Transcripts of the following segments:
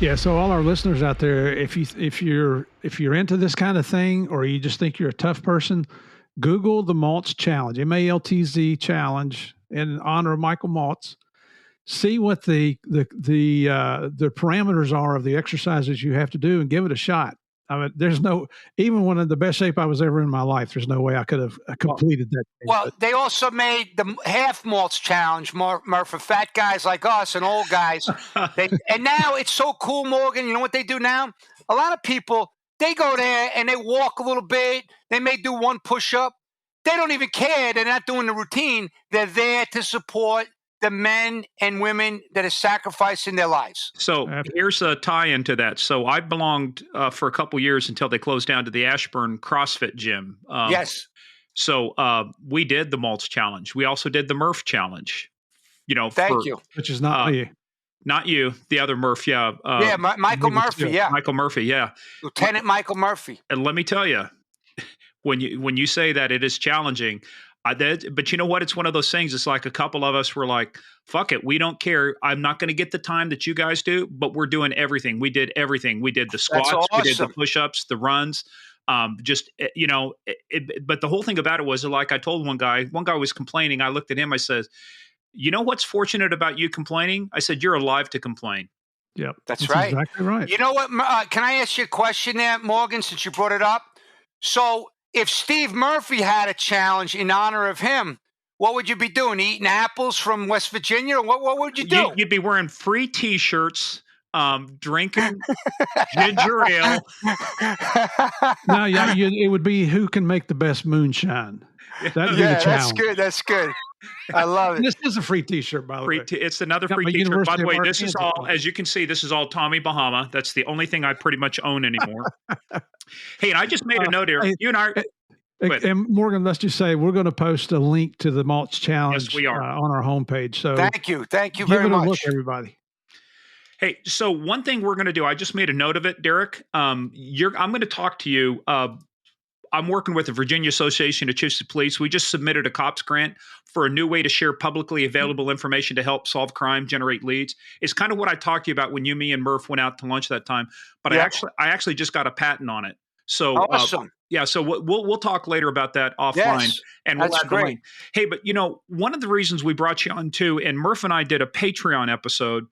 Yeah, so all our listeners out there, if you're into this kind of thing, or you just think you're a tough person, Google the Maltz Challenge, Maltz challenge, in honor of Michael Maltz. See what the parameters are of the exercises you have to do, and give it a shot. I mean, there's no, even when in the best shape I was ever in my life, there's no way I could have completed that. Well, they also made the half Maltz challenge, Murph, for fat guys like us and old guys. And now it's so cool, Morgan. You know what they do now? A lot of people, they go there and they walk a little bit. They may do one push-up. They don't even care. They're not doing the routine. They're there to support the men and women that are sacrificing their lives. So here's a tie-in to that. So I belonged for a couple years until they closed down to the Ashburn CrossFit gym. Yes. So we did the Maltz challenge. We also did the Murph challenge. Thank you. Which is not me. Not you, the other Murph. Yeah. Michael Murphy. Yeah. Michael Murphy. Yeah. Lieutenant Michael Murphy. And let me tell you, when you say that it is challenging, but you know what? It's one of those things. It's like a couple of us were like, fuck it. We don't care. I'm not going to get the time that you guys do, but we're doing everything. We did everything. We did the squats. Awesome. We did the push-ups, the runs. But the whole thing about it was, like I told one guy was complaining. I looked at him. I said, you know what's fortunate about you complaining? I said, you're alive to complain. Yep. That's right. Exactly right. You know what? Can I ask you a question there, Morgan, since you brought it up? So if Steve Murphy had a challenge in honor of him, what would you be doing? Eating apples from West Virginia? Or what would you do? You'd be wearing free T-shirts, drinking ginger ale. No, it would be who can make the best moonshine. That'd be the challenge. That's good. I love it. This is a free T-shirt, by the way. It's another free T-shirt. By the way, this is all, as you can see, this is all Tommy Bahama. That's the only thing I pretty much own anymore. Hey, and I just made a note here. You and I. And Morgan, let's just say we're going to post a link to the Maltz challenge. Yes, we are. On our homepage. So thank you very much. Give it a look, everybody. Hey, so one thing we're going to do, I just made a note of it, Derek. I'm going to talk to you. I'm working with the Virginia Association of Chiefs of Police. We just submitted a COPS grant for a new way to share publicly available information to help solve crime, generate leads. It's kind of what I talked to you about when me and Murph went out to lunch that time. But I actually just got a patent on it. So awesome. So we'll talk later about that offline. Yes, and we'll add the link. Hey, but one of the reasons we brought you on too, and Murph and I did a Patreon episode,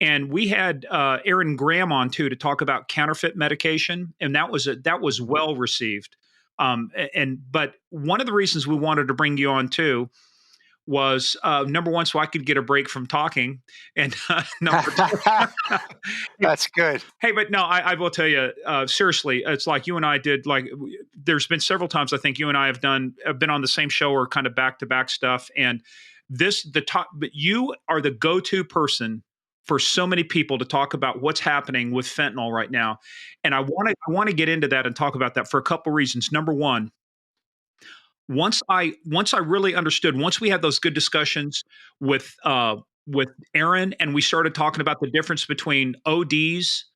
and we had Aaron Graham on too to talk about counterfeit medication, and that was well received. But one of the reasons we wanted to bring you on too was number one, so I could get a break from talking, and number two, that's good. Hey, but no, I will tell you seriously, it's like you and I did. Like, there's been several times I think you and I have been on the same show or kind of back to back stuff, and but you are the go-to person for so many people to talk about what's happening with fentanyl right now. And I want to get into that and talk about that for a couple reasons. Number one, once I really understood, once we had those good discussions with Aaron, and we started talking about the difference between ODs,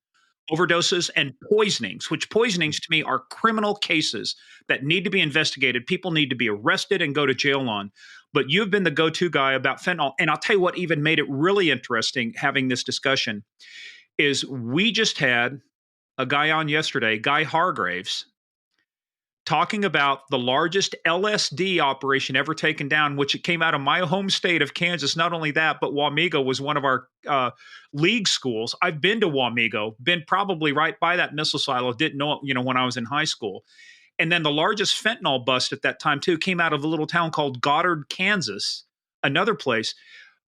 overdoses, and poisonings, which poisonings to me are criminal cases that need to be investigated. People need to be arrested and go to jail on. But you've been the go-to guy about fentanyl. And I'll tell you what even made it really interesting having this discussion is we just had a guy on yesterday, Guy Hargraves, talking about the largest LSD operation ever taken down, which it came out of my home state of Kansas. Not only that, but Wamego was one of our league schools. I've been to Wamego, been probably right by that missile silo. Didn't know it, when I was in high school. And then the largest fentanyl bust at that time, too, came out of a little town called Goddard, Kansas, another place.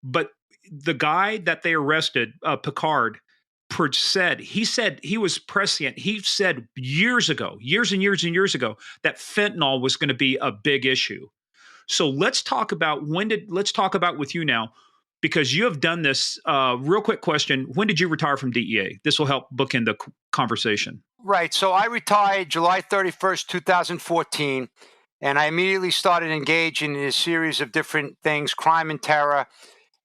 But the guy that they arrested, Picard, said he was prescient. He said years and years ago, that fentanyl was going to be a big issue. So let's talk about with you now, because you have done this. Real quick question. When did you retire from DEA? This will help bookend the conversation. Right. So I retired July 31st, 2014, and I immediately started engaging in a series of different things, crime and terror.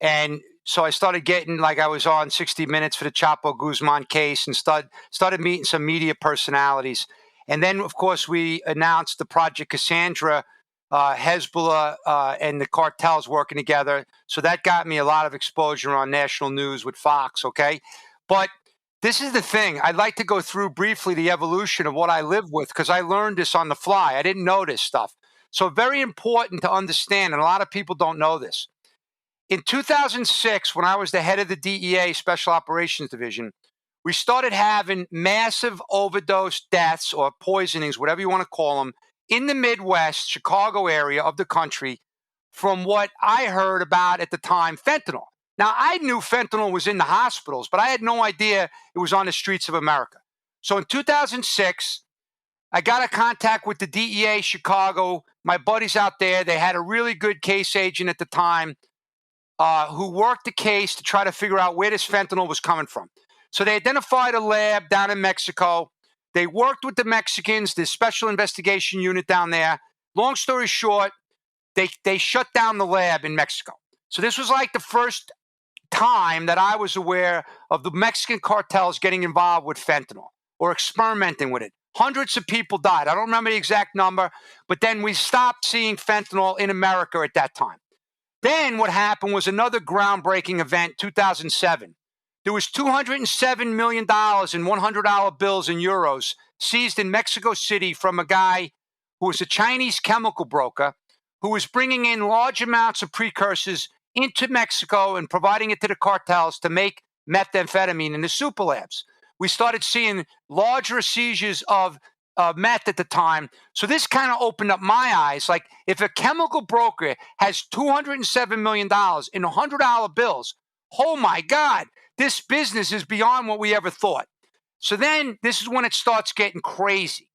And so I started getting, like I was on 60 Minutes for the Chapo Guzman case, and started meeting some media personalities. And then, of course, we announced the Project Cassandra, Hezbollah and the cartels working together. So that got me a lot of exposure on national news with Fox, okay? But This is the thing. I'd like to go through briefly the evolution of what I live with because I learned this on the fly. I didn't know this stuff. So very important to understand, and a lot of people don't know this. In 2006, when I was the head of the DEA Special Operations Division, we started having massive overdose deaths or poisonings, whatever you want to call them, in the Midwest, Chicago area of the country from what I heard about at the time, fentanyl. Now, I knew fentanyl was in the hospitals, but I had no idea it was on the streets of America. So in 2006, I got a contact with the DEA Chicago. My buddies out there, they had a really good case agent at the time who worked the case to try to figure out where this fentanyl was coming from. So they identified a lab down in Mexico. They worked with the Mexicans, the special investigation unit down there. Long story short, they shut down the lab in Mexico. So this was like the first time that I was aware of the Mexican cartels getting involved with fentanyl or experimenting with it. Hundreds of people died. I don't remember the exact number, but then we stopped seeing fentanyl in America at that time. Then what happened was another groundbreaking event, 2007. There was $207 million in $100 bills and euros seized in Mexico City from a guy who was a Chinese chemical broker who was bringing in large amounts of precursors into Mexico and providing it to the cartels to make methamphetamine in the super labs. We started seeing larger seizures of meth at the time. So this kind of opened up my eyes. Like, if a chemical broker has $207 million in $100 bills, oh my God, this business is beyond what we ever thought. So then this is when it starts getting crazy.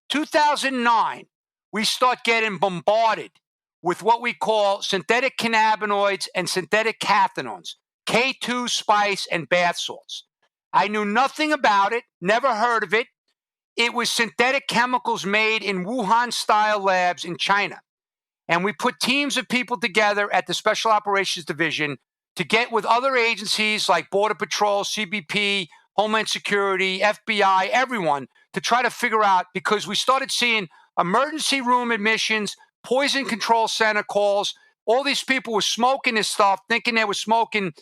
2009, we start getting bombarded with what we call synthetic cannabinoids and synthetic cathinones, K2, spice, and bath salts. I knew nothing about it, never heard of it. It was synthetic chemicals made in Wuhan-style labs in China. And we put teams of people together at the Special Operations Division to get with other agencies like Border Patrol, CBP, Homeland Security, FBI, everyone, to try to figure out, because we started seeing emergency room admissions, poison control center calls. All these people were smoking this stuff, thinking they were smoking,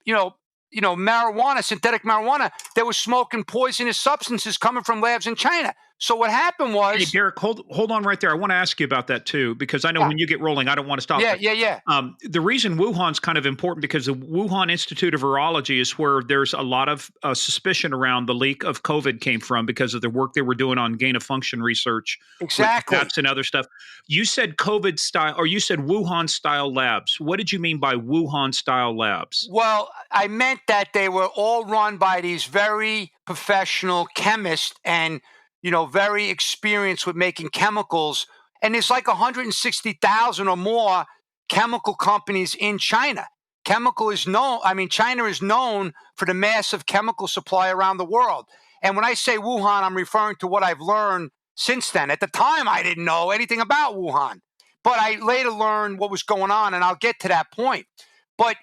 marijuana, synthetic marijuana. They were smoking poisonous substances coming from labs in China. So what happened was... Hey, Derek, hold on right there. I want to ask you about that too, because I know when you get rolling, I don't want to stop. Yeah. The reason Wuhan's kind of important because the Wuhan Institute of Virology is where there's a lot of suspicion around the leak of COVID came from because of the work they were doing on gain of function research. Exactly. That's and other stuff. You said COVID style, or you said Wuhan style labs. What did you mean by Wuhan style labs? Well, I meant that they were all run by these very professional chemists and very experienced with making chemicals. And there's like 160,000 or more chemical companies in China. China is known for the massive chemical supply around the world. And when I say Wuhan, I'm referring to what I've learned since then. At the time, I didn't know anything about Wuhan, but I later learned what was going on, and I'll get to that point. But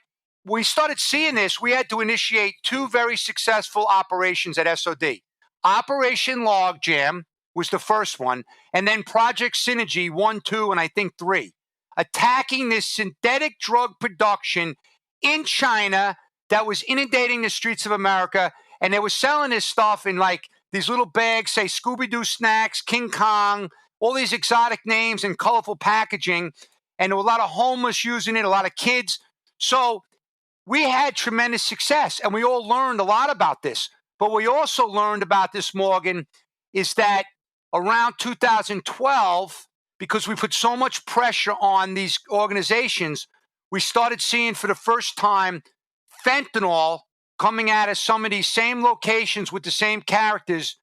we started seeing this. We had to initiate two very successful operations at SOD. Operation Logjam was the first one, and then Project Synergy 1, 2, and I think 3, attacking this synthetic drug production in China that was inundating the streets of America, and they were selling this stuff in like these little bags, say Scooby-Doo snacks, King Kong, all these exotic names and colorful packaging, and there were a lot of homeless using it, a lot of kids. So we had tremendous success, and we all learned a lot about this. But we also learned about this, Morgan, is that around 2012, because we put so much pressure on these organizations, we started seeing for the first time fentanyl coming out of some of these same locations with the same characters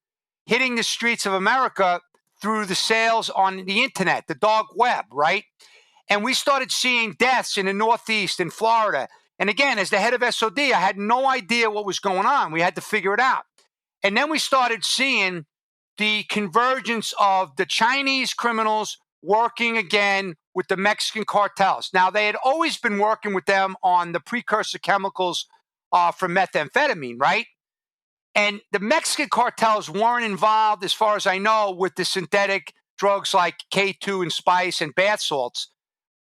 hitting the streets of America through the sales on the internet, the dark web, right? And we started seeing deaths in the Northeast, in Florida. And again, as the head of SOD, I had no idea what was going on. We had to figure it out. And then we started seeing the convergence of the Chinese criminals working again with the Mexican cartels. Now, they had always been working with them on the precursor chemicals for methamphetamine, right? And the Mexican cartels weren't involved, as far as I know, with the synthetic drugs like K2 and spice and bath salts.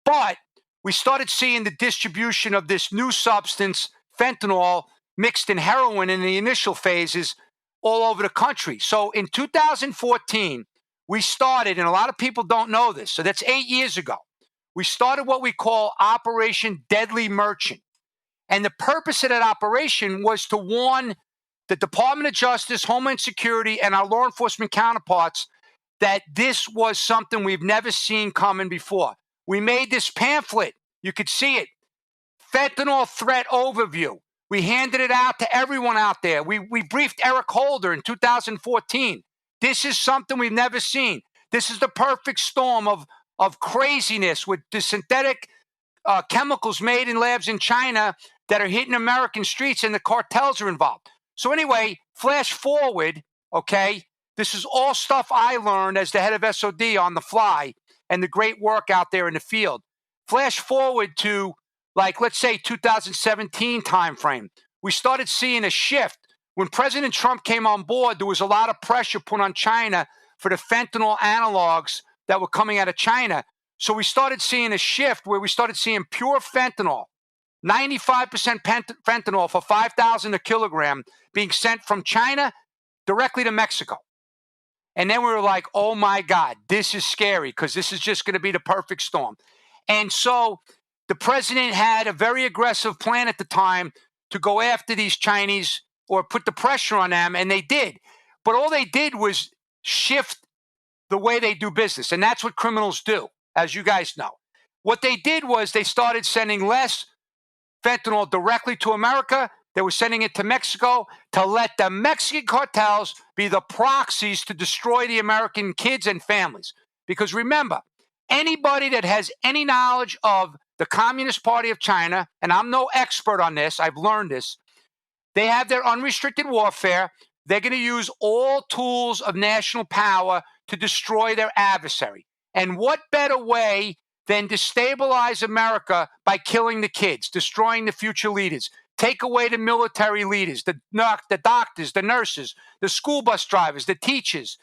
But we started seeing the distribution of this new substance, fentanyl, mixed in heroin in the initial phases all over the country. So in 2014, we started, and a lot of people don't know this, so that's 8 years ago. We started what we call Operation Deadly Merchant. And the purpose of that operation was to warn the Department of Justice, Homeland Security, and our law enforcement counterparts that this was something we've never seen coming before. We made this pamphlet. You could see it. Fentanyl Threat Overview. We handed it out to everyone out there. We briefed Eric Holder in 2014. This is something we've never seen. This is the perfect storm of craziness with the synthetic chemicals made in labs in China that are hitting American streets, and the cartels are involved. So anyway, flash forward, okay? This is all stuff I learned as the head of SOD on the fly and the great work out there in the field. Flash forward to, like, let's say 2017 timeframe. We started seeing a shift. When President Trump came on board, there was a lot of pressure put on China for the fentanyl analogs that were coming out of China. So we started seeing a shift where we started seeing pure fentanyl, 95% fentanyl for $5,000 a kilogram being sent from China directly to Mexico. And then we were like, oh my God, this is scary because this is just going to be the perfect storm. And so the president had a very aggressive plan at the time to go after these Chinese or put the pressure on them, and they did. But all they did was shift the way they do business, and that's what criminals do, as you guys know. What they did was they started sending less fentanyl directly to America. They were sending it to Mexico to let the Mexican cartels be the proxies to destroy the American kids and families. Because remember, anybody that has any knowledge of the Communist Party of China, and I'm no expert on this, I've learned this, they have their unrestricted warfare. They're going to use all tools of national power to destroy their adversary. And what better way than destabilize America by killing the kids, destroying the future leaders, take away the military leaders, the doctors, the nurses, the school bus drivers, the teachers.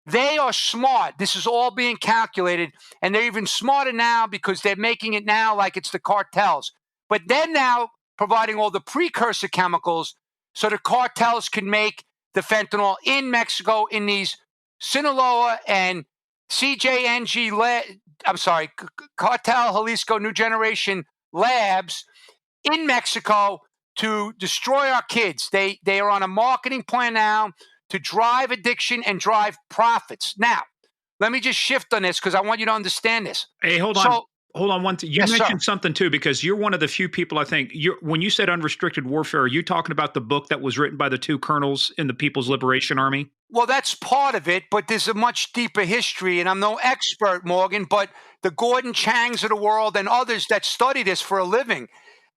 They are smart. This is all being calculated, and they're even smarter now because they're making it now like it's the cartels. But they're now providing all the precursor chemicals so the cartels can make the fentanyl in Mexico in these Sinaloa and Cartel Jalisco New Generation labs in Mexico to destroy our kids. They are on a marketing plan now to drive addiction and drive profits. Now, let me just shift on this because I want you to understand this. Hey, hold on. Hold on one thing. You mentioned something too, because you're one of the few people, I think, when you said unrestricted warfare, are you talking about the book that was written by the two colonels in the People's Liberation Army? Well, that's part of it, but there's a much deeper history, and I'm no expert, Morgan, but the Gordon Changs of the world and others that study this for a living,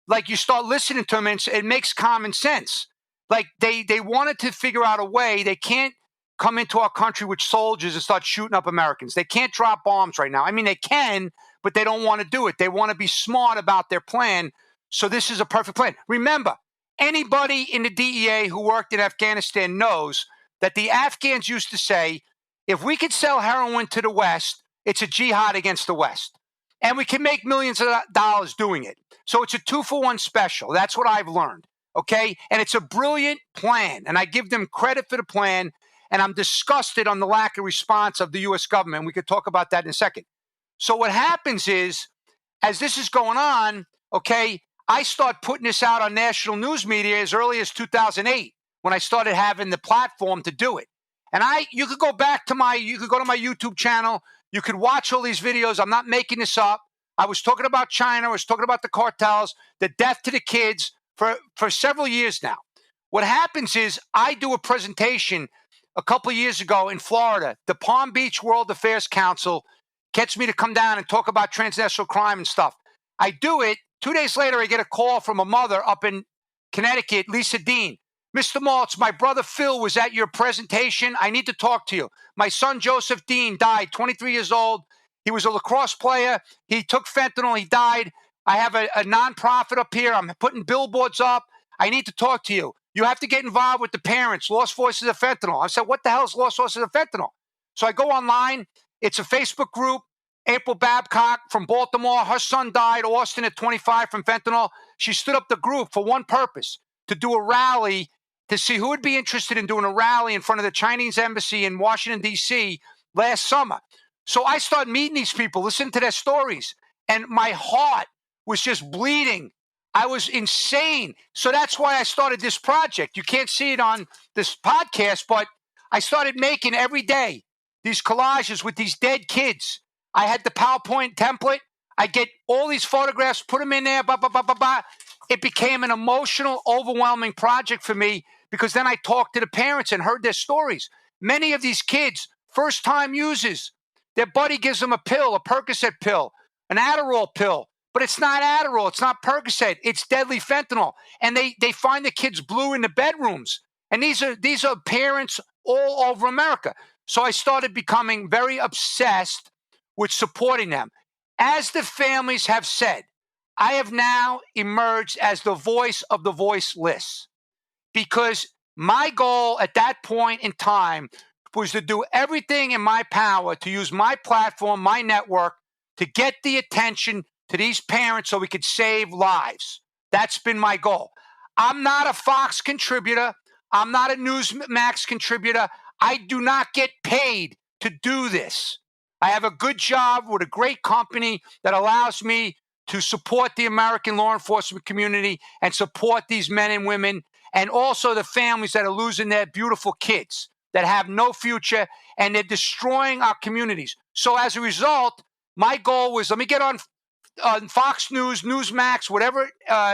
like you start listening to them, and it makes common sense. Like they wanted to figure out a way. They can't come into our country with soldiers and start shooting up Americans. They can't drop bombs right now. I mean, they can, but they don't want to do it. They want to be smart about their plan. So this is a perfect plan. Remember, anybody in the DEA who worked in Afghanistan knows that the Afghans used to say, if we could sell heroin to the West, it's a jihad against the West. And we can make millions of dollars doing it. So it's a 2-for-1 special. That's what I've learned. Okay? And it's a brilliant plan. And I give them credit for the plan. And I'm disgusted on the lack of response of the U.S. government. We could talk about that in a second. So what happens is, as this is going on, okay, I start putting this out on national news media as early as 2008 when I started having the platform to do it. And you could go to my YouTube channel. You could watch all these videos. I'm not making this up. I was talking about China. I was talking about the cartels, the death to the kids for several years now. What happens is I do a presentation a couple of years ago in Florida. The Palm Beach World Affairs Council gets me to come down and talk about transnational crime and stuff. I do it. 2 days later, I get a call from a mother up in Connecticut, Lisa Dean. Mr. Maltz, my brother Phil was at your presentation. I need to talk to you. My son Joseph Dean died, 23 years old. He was a lacrosse player. He took fentanyl. He died. I have a nonprofit up here. I'm putting billboards up. I need to talk to you. You have to get involved with the parents, Lost Voices of Fentanyl. I said, what the hell is Lost Voices of Fentanyl? So I go online. It's a Facebook group. April Babcock from Baltimore. Her son died, Austin, at 25 from fentanyl. She stood up the group for one purpose, to do a rally to see who would be interested in doing a rally in front of the Chinese embassy in Washington, D.C. last summer. So I started meeting these people, listening to their stories, and my heart was just bleeding. I was insane. So that's why I started this project. You can't see it on this podcast, but I started making every day these collages with these dead kids. I had the PowerPoint template. I get all these photographs, put them in there, blah, blah, blah, blah, blah. It became an emotional, overwhelming project for me because then I talked to the parents and heard their stories. Many of these kids, first-time users, their buddy gives them a pill, a Percocet pill, an Adderall pill, but it's not Adderall, it's not Percocet, it's deadly fentanyl. And they find the kids blue in the bedrooms. And these are parents all over America. So I started becoming very obsessed with supporting them. As the families have said, I have now emerged as the voice of the voiceless because my goal at that point in time was to do everything in my power to use my platform, my network, to get the attention to these parents so we could save lives. That's been my goal. I'm not a Fox contributor. I'm not a Newsmax contributor. I do not get paid to do this. I have a good job with a great company that allows me to support the American law enforcement community and support these men and women and also the families that are losing their beautiful kids that have no future and they're destroying our communities. So as a result, my goal was, let me get on Fox News, Newsmax, whatever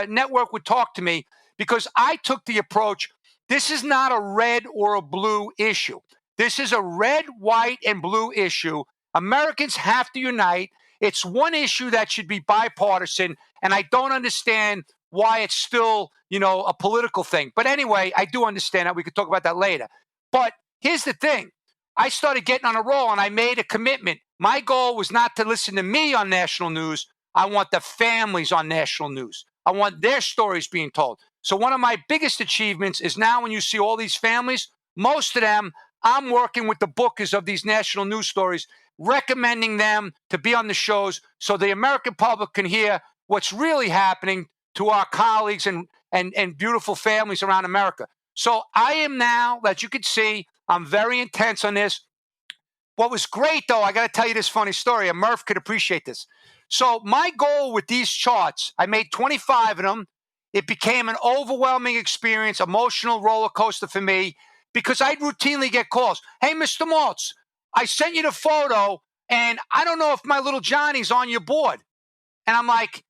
network would talk to me, because I took the approach, this is not a red or a blue issue. This is a red, white, and blue issue. Americans have to unite. It's one issue that should be bipartisan, and I don't understand why it's still, a political thing. But anyway, I do understand that. We could talk about that later. But here's the thing. I started getting on a roll, and I made a commitment. My goal was not to listen to me on national news. I want the families on national news. I want their stories being told. So one of my biggest achievements is now when you see all these families, most of them, I'm working with the bookers of these national news stories, recommending them to be on the shows so the American public can hear what's really happening to our colleagues and beautiful families around America. So I am now, that you can see, I'm very intense on this. What was great, though, I got to tell you this funny story, and Murph could appreciate this. So my goal with these charts, I made 25 of them. It became an overwhelming experience, emotional roller coaster for me, because I'd routinely get calls. Hey, Mr. Maltz, I sent you the photo, and I don't know if my little Johnny's on your board. And I'm like,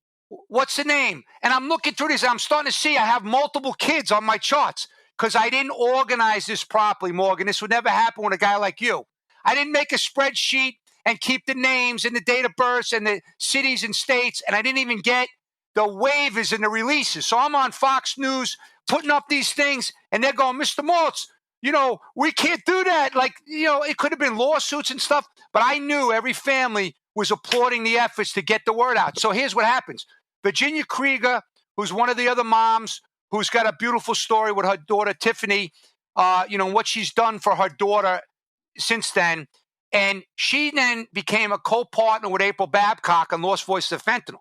what's the name? And I'm looking through this, and I'm starting to see I have multiple kids on my charts because I didn't organize this properly, Morgan. This would never happen with a guy like you. I didn't make a spreadsheet and keep the names and the date of births and the cities and states, and I didn't even get the waivers and the releases. So I'm on Fox News putting up these things, and they're going, Mr. Maltz, we can't do that. It could have been lawsuits and stuff, but I knew every family was applauding the efforts to get the word out. So here's what happens. Virginia Krieger, who's one of the other moms, who's got a beautiful story with her daughter, Tiffany, what she's done for her daughter since then. And she then became a co-partner with April Babcock on Lost Voices of Fentanyl.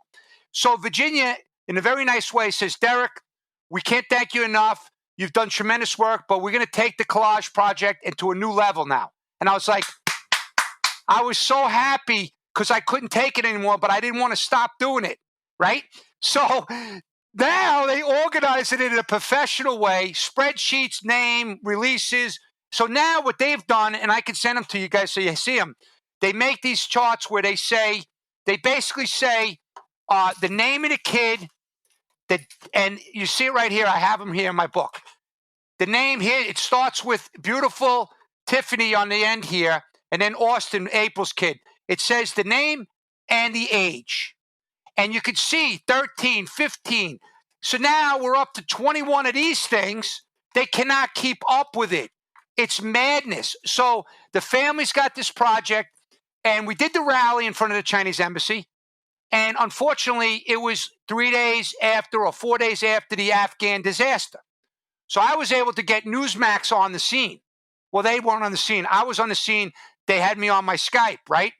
So Virginia, in a very nice way, says, Derek, we can't thank you enough. You've done tremendous work, but we're going to take the collage project into a new level now. And I was like, I was so happy because I couldn't take it anymore, but I didn't want to stop doing it, right? So now they organize it in a professional way, spreadsheets, name, releases. So now what they've done, and I can send them to you guys so you see them, they make these charts where they basically say the name of the kid, and you see it right here. I have them here in my book. The name here, it starts with beautiful Tiffany on the end here, and then Austin, April's kid. It says the name and the age. And you can see 13, 15. So now we're up to 21 of these things. They cannot keep up with it. It's madness. So the family's got this project, and we did the rally in front of the Chinese embassy. And unfortunately, it was 3 days after or 4 days after the Afghan disaster. So I was able to get Newsmax on the scene. Well, they weren't on the scene. I was on the scene. They had me on my Skype, right?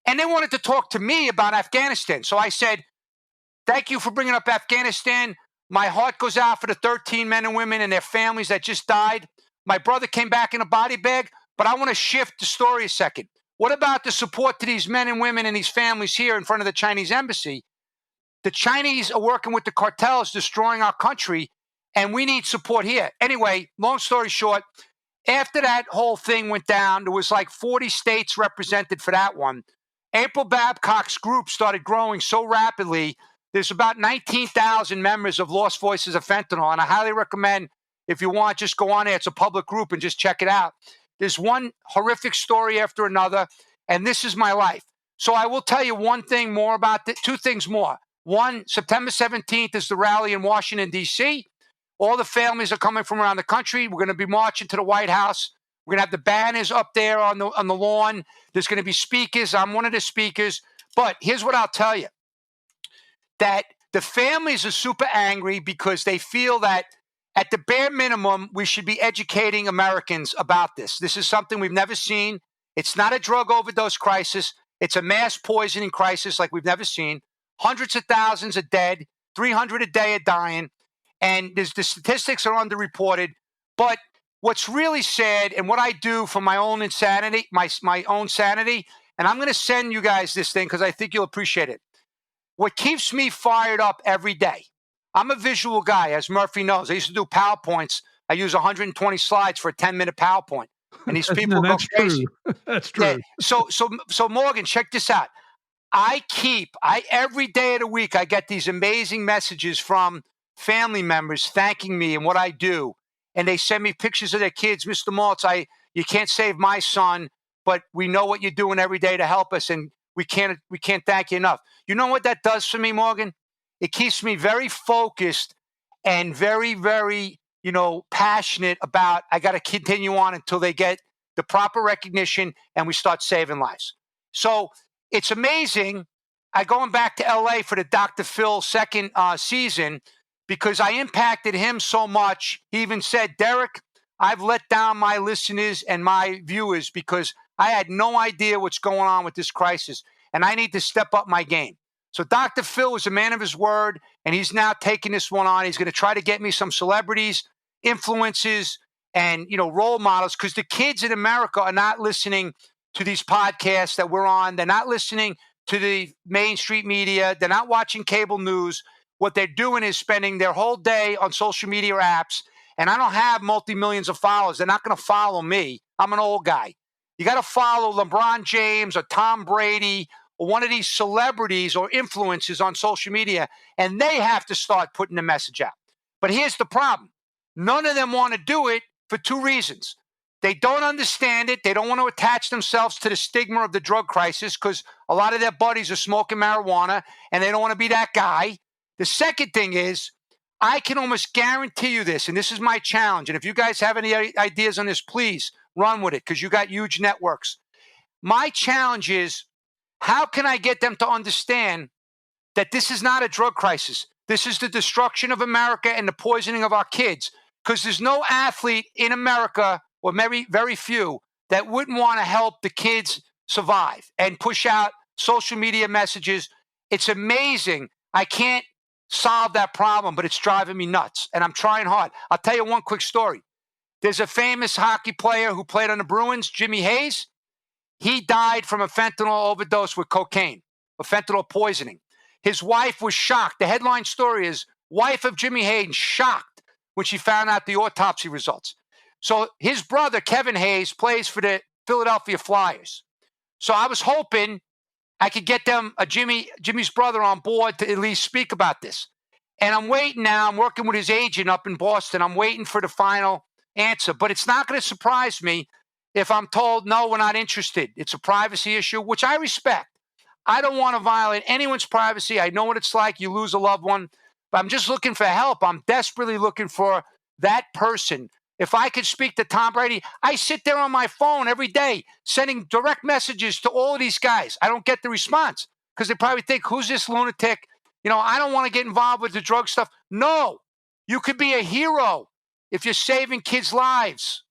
And they wanted to talk to me about Afghanistan. So I said, thank you for bringing up Afghanistan. My heart goes out for the 13 men and women and their families that just died. My brother came back in a body bag, but I want to shift the story a second. What about the support to these men and women and these families here in front of the Chinese embassy? The Chinese are working with the cartels, destroying our country, and we need support here. Anyway, long story short, after that whole thing went down, there was like 40 states represented for that one. April Babcock's group started growing so rapidly. There's about 19,000 members of Lost Voices of Fentanyl, and I highly recommend, if you want, just go on there. It's a public group and just check it out. There's one horrific story after another, and this is my life. So I will tell you one thing more about it, two things more. One, September 17th is the rally in Washington, D.C. All the families are coming from around the country. We're going to be marching to the White House. We're going to have the banners up there on the lawn. There's going to be speakers. I'm one of the speakers. But here's what I'll tell you. That the families are super angry because they feel that at the bare minimum, we should be educating Americans about this. This is something we've never seen. It's not a drug overdose crisis. It's a mass poisoning crisis like we've never seen. Hundreds of thousands are dead. 300 a day are dying. And the statistics are underreported. But what's really sad, and what I do for my own insanity, my own sanity, and I'm going to send you guys this thing because I think you'll appreciate it. What keeps me fired up every day, I'm a visual guy, as Murphy knows. I used to do PowerPoints. I use 120 slides for a 10-minute PowerPoint. And these people go crazy. That's true. Yeah. So Morgan, check this out. Every day of the week, I get these amazing messages from family members thanking me and what I do. And they send me pictures of their kids. Mr. Maltz, you can't save my son, but we know what you're doing every day to help us, and we can't thank you enough. You know what that does for me, Morgan? It keeps me very focused and very, very, passionate about I got to continue on until they get the proper recognition and we start saving lives. So it's amazing. Going back to LA for the Dr. Phil second season, because I impacted him so much. He even said, Derek, I've let down my listeners and my viewers because I had no idea what's going on with this crisis, and I need to step up my game. So Dr. Phil is a man of his word, and he's now taking this one on. He's going to try to get me some celebrities, influences, and role models, because the kids in America are not listening to these podcasts that we're on. They're not listening to the mainstream media. They're not watching cable news. What they're doing is spending their whole day on social media apps. And I don't have multi-millions of followers. They're not going to follow me. I'm an old guy. You got to follow LeBron James or Tom Brady or one of these celebrities or influencers on social media, and they have to start putting the message out. But here's the problem. None of them want to do it for two reasons. They don't understand it. They don't want to attach themselves to the stigma of the drug crisis because a lot of their buddies are smoking marijuana, and they don't want to be that guy. The second thing is, I can almost guarantee you this, and this is my challenge, and if you guys have any ideas on this, please run with it because you got huge networks. My challenge is, how can I get them to understand that this is not a drug crisis? This is the destruction of America and the poisoning of our kids, because there's no athlete in America, or very, very few, that wouldn't want to help the kids survive and push out social media messages. It's amazing. I can't solve that problem, but it's driving me nuts, and I'm trying hard. I'll tell you one quick story. There's a famous hockey player who played on the Bruins, Jimmy Hayes. He died from a fentanyl overdose with cocaine, a fentanyl poisoning. His wife was shocked. The headline story is, wife of Jimmy Hayes shocked when she found out the autopsy results. So his brother, Kevin Hayes, plays for the Philadelphia Flyers. So I was hoping I could get them, Jimmy's brother, on board to at least speak about this. And I'm waiting now. I'm working with his agent up in Boston. I'm waiting for the final answer. But it's not going to surprise me if I'm told, no, we're not interested. It's a privacy issue, which I respect. I don't want to violate anyone's privacy. I know what it's like. You lose a loved one. But I'm just looking for help. I'm desperately looking for that person. If I could speak to Tom Brady, I sit there on my phone every day sending direct messages to all of these guys. I don't get the response because they probably think, who's this lunatic? I don't want to get involved with the drug stuff. No, you could be a hero if you're saving kids' lives.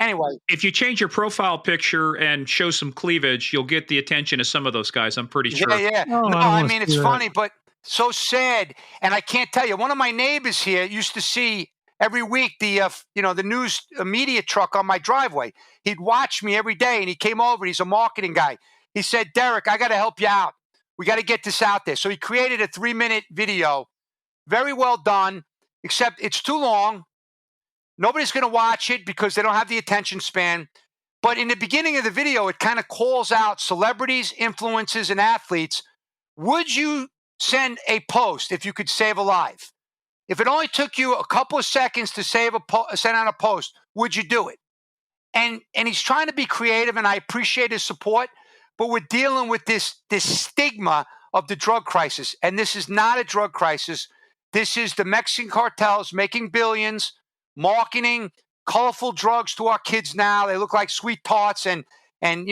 Anyway. If you change your profile picture and show some cleavage, you'll get the attention of some of those guys, I'm pretty sure. Yeah. No, I mean, it's funny, but So sad. And I can't tell you, one of my neighbors here used to see every week the news media truck on my driveway. He'd watch me every day, and he came over. He's a marketing guy. He said, Derek, I got to help you out. We got to get this out there. So he created a 3-minute video. Very well done, except it's too long. Nobody's going to watch it because they don't have the attention span. But in the beginning of the video, it kind of calls out celebrities, influencers, and athletes. Would you send a post if you could save a life? If it only took you a couple of seconds to send out a post, would you do it? And he's trying to be creative, and I appreciate his support. But we're dealing with this stigma of the drug crisis, and this is not a drug crisis. This is the Mexican cartels making billions, marketing colorful drugs to our kids now. They look like sweet tarts and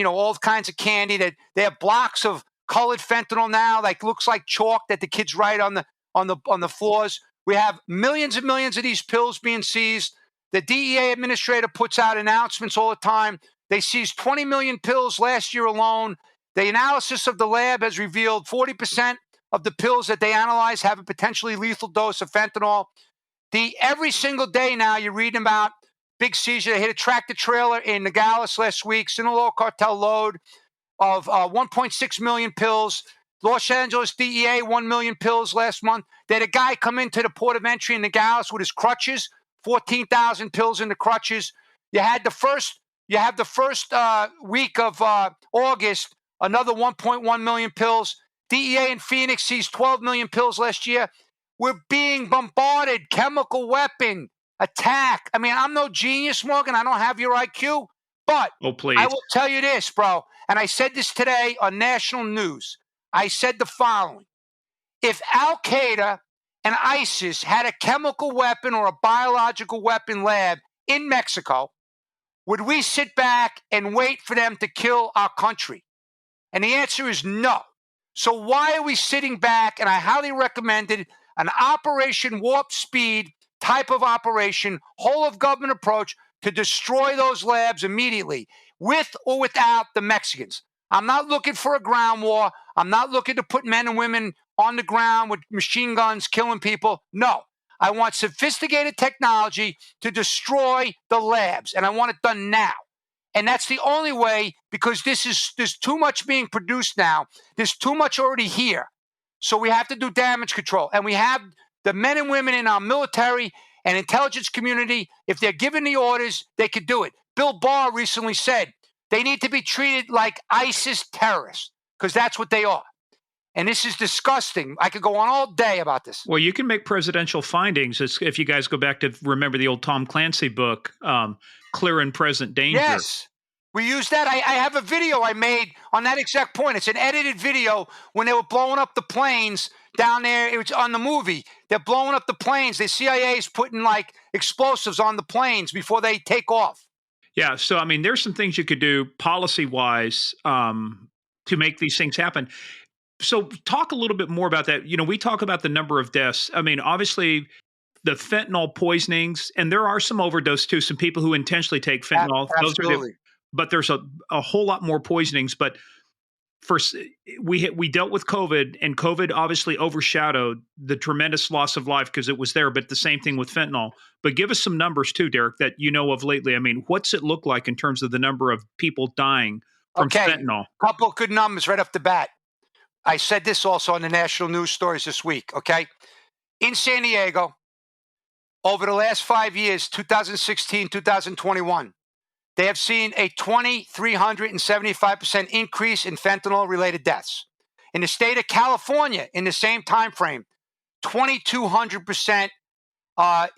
all kinds of candy. That they have blocks of colored fentanyl now, like looks like chalk that the kids write on the floors. We have millions and millions of these pills being seized. The DEA administrator puts out announcements all the time. They seized 20 million pills last year alone. The analysis of the lab has revealed 40% of the pills that they analyze have a potentially lethal dose of fentanyl. Every single day now you're reading about big seizure. They hit a tractor trailer in Nogales last week, Sinaloa cartel load of 1.6 million pills. Los Angeles DEA, 1 million pills last month. They had a guy come into the port of entry in Nogales with his crutches, 14,000 pills in the crutches. You have the first week of August, another 1.1 million pills. DEA in Phoenix seized 12 million pills last year. We're being bombarded, chemical weapon, attack. I mean, I'm no genius, Morgan. I don't have your IQ. But I will tell you this, bro, and I said this today on national news. I said the following. If Al-Qaeda and ISIS had a chemical weapon or a biological weapon lab in Mexico, would we sit back and wait for them to kill our country? And the answer is no. So why are we sitting back? And I highly recommended an Operation Warp Speed type of operation, whole of government approach to destroy those labs immediately, with or without the Mexicans. I'm not looking for a ground war. I'm not looking to put men and women on the ground with machine guns killing people. No, I want sophisticated technology to destroy the labs, and I want it done now. And that's the only way, because there's too much being produced now. There's too much already here. So we have to do damage control. And we have the men and women in our military and intelligence community. If they're given the orders, they could do it. Bill Barr recently said they need to be treated like ISIS terrorists, because that's what they are. And this is disgusting. I could go on all day about this. Well, you can make presidential findings. If you guys go back to remember the old Tom Clancy book, Clear and Present Danger. Yes, we use that. I have a video I made on that exact point. It's an edited video when they were blowing up the planes down there. It was on the movie. They're blowing up the planes. The CIA is putting like explosives on the planes before they take off. Yeah. So, I mean, there's some things you could do policy-wise to make these things happen. So talk a little bit more about that. We talk about the number of deaths. I mean, obviously the fentanyl poisonings, and there are some overdose too, some people who intentionally take fentanyl. Absolutely. But there's a whole lot more poisonings. But first, we dealt with COVID, and COVID obviously overshadowed the tremendous loss of life because it was there, but the same thing with fentanyl. But give us some numbers too, Derek, that you know of lately. I mean, what's it look like in terms of the number of people dying from fentanyl? Couple of good numbers right off the bat. I said this also on the national news stories this week, okay? In San Diego, over the last 5 years, 2016, 2021, they have seen a 2,375% increase in fentanyl-related deaths. In the state of California, in the same time frame, 2,200%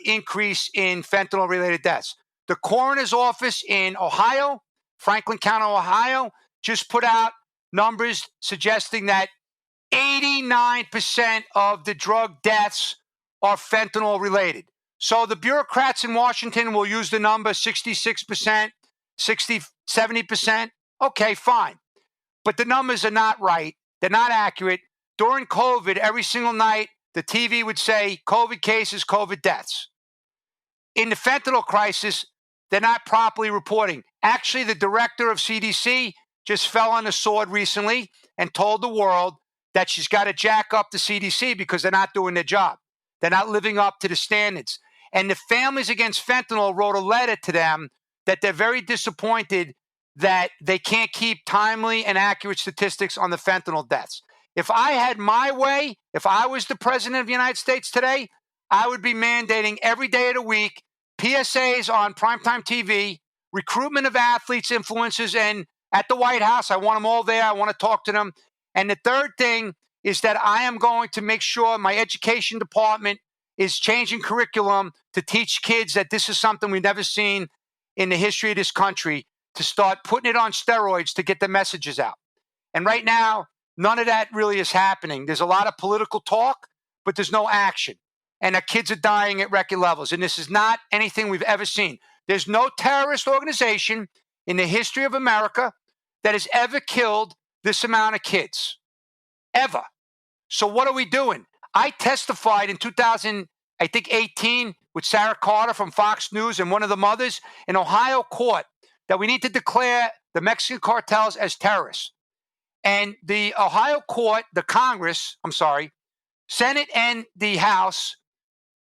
increase in fentanyl-related deaths. The coroner's office in Ohio, Franklin County, Ohio, just put out numbers suggesting that 89% of the drug deaths are fentanyl related. So the bureaucrats in Washington will use the number 66%, 70%. Okay, fine. But the numbers are not right. They're not accurate. During COVID, every single night, the TV would say COVID cases, COVID deaths. In the fentanyl crisis, they're not properly reporting. Actually, the director of CDC just fell on the sword recently and told the world that she's got to jack up the CDC because they're not doing their job. They're not living up to the standards. And the Families Against Fentanyl wrote a letter to them that they're very disappointed that they can't keep timely and accurate statistics on the fentanyl deaths. If I had my way, if I was the president of the United States today, I would be mandating every day of the week PSAs on primetime TV, recruitment of athletes, influencers, and at the White House. I want them all there. I want to talk to them. And the third thing is that I am going to make sure my education department is changing curriculum to teach kids that this is something we've never seen in the history of this country, to start putting it on steroids to get the messages out. And right now, none of that really is happening. There's a lot of political talk, but there's no action. And our kids are dying at record levels. And this is not anything we've ever seen. There's no terrorist organization in the history of America that has ever killed this amount of kids. Ever. So what are we doing? I testified in 2018 with Sarah Carter from Fox News and one of the mothers in Ohio court that we need to declare the Mexican cartels as terrorists. And the Ohio court, the Senate and the House,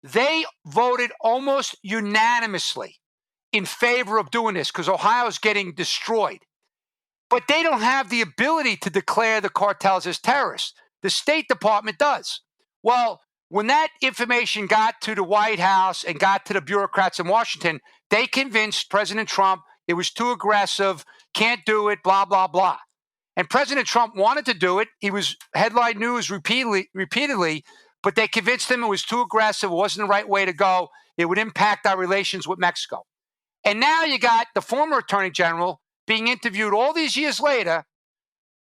they voted almost unanimously in favor of doing this because Ohio is getting destroyed. But they don't have the ability to declare the cartels as terrorists. The State Department does. Well, when that information got to the White House and got to the bureaucrats in Washington, they convinced President Trump it was too aggressive, can't do it, blah, blah, blah. And President Trump wanted to do it. He was headline news repeatedly, but they convinced him it was too aggressive. It wasn't the right way to go. It would impact our relations with Mexico. And now you got the former Attorney General being interviewed all these years later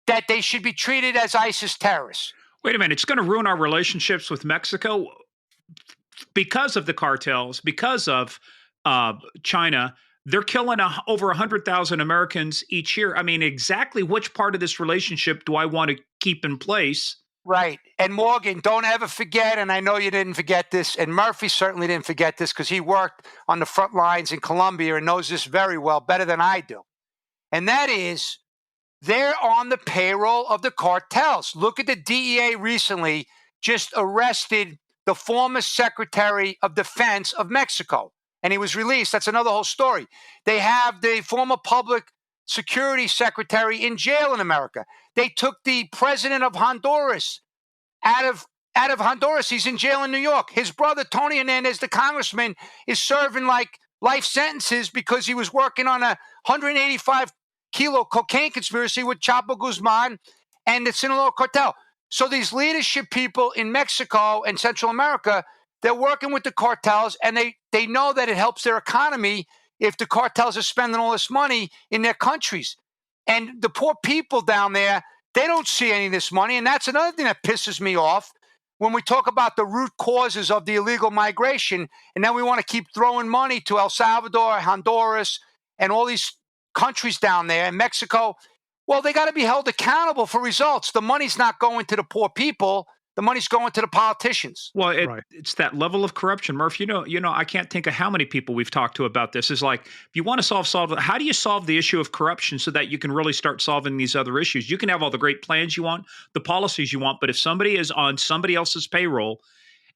that they should be treated as ISIS terrorists. Wait a minute. It's going to ruin our relationships with Mexico because of the cartels, because of China. They're killing over 100,000 Americans each year. I mean, exactly which part of this relationship do I want to keep in place? Right. And Morgan, don't ever forget, and I know you didn't forget this, and Murphy certainly didn't forget this because he worked on the front lines in Colombia and knows this very well, better than I do. And that is, they're on the payroll of the cartels. Look at the DEA recently just arrested the former Secretary of Defense of Mexico, and he was released. That's another whole story. They have the former Public Security Secretary in jail in America. They took the president of Honduras out of Honduras. He's in jail in New York. His brother, Tony Hernandez, the congressman, is serving like life sentences because he was working on a 185-kilo cocaine conspiracy with Chapo Guzman and the Sinaloa cartel. So these leadership people in Mexico and Central America, they're working with the cartels, and they know that it helps their economy if the cartels are spending all this money in their countries. And the poor people down there, they don't see any of this money. And that's another thing that pisses me off when we talk about the root causes of the illegal migration. And then we want to keep throwing money to El Salvador, Honduras, and all these countries down there, and Mexico. Well, they got to be held accountable for results. The money's not going to the poor people. The money's going to the politicians. Well, it's that level of corruption, Murph. You know, I can't think of how many people we've talked to about this. Is like, if you want to solve, how do you solve the issue of corruption so that you can really start solving these other issues? You can have all the great plans you want, the policies you want, but if somebody is on somebody else's payroll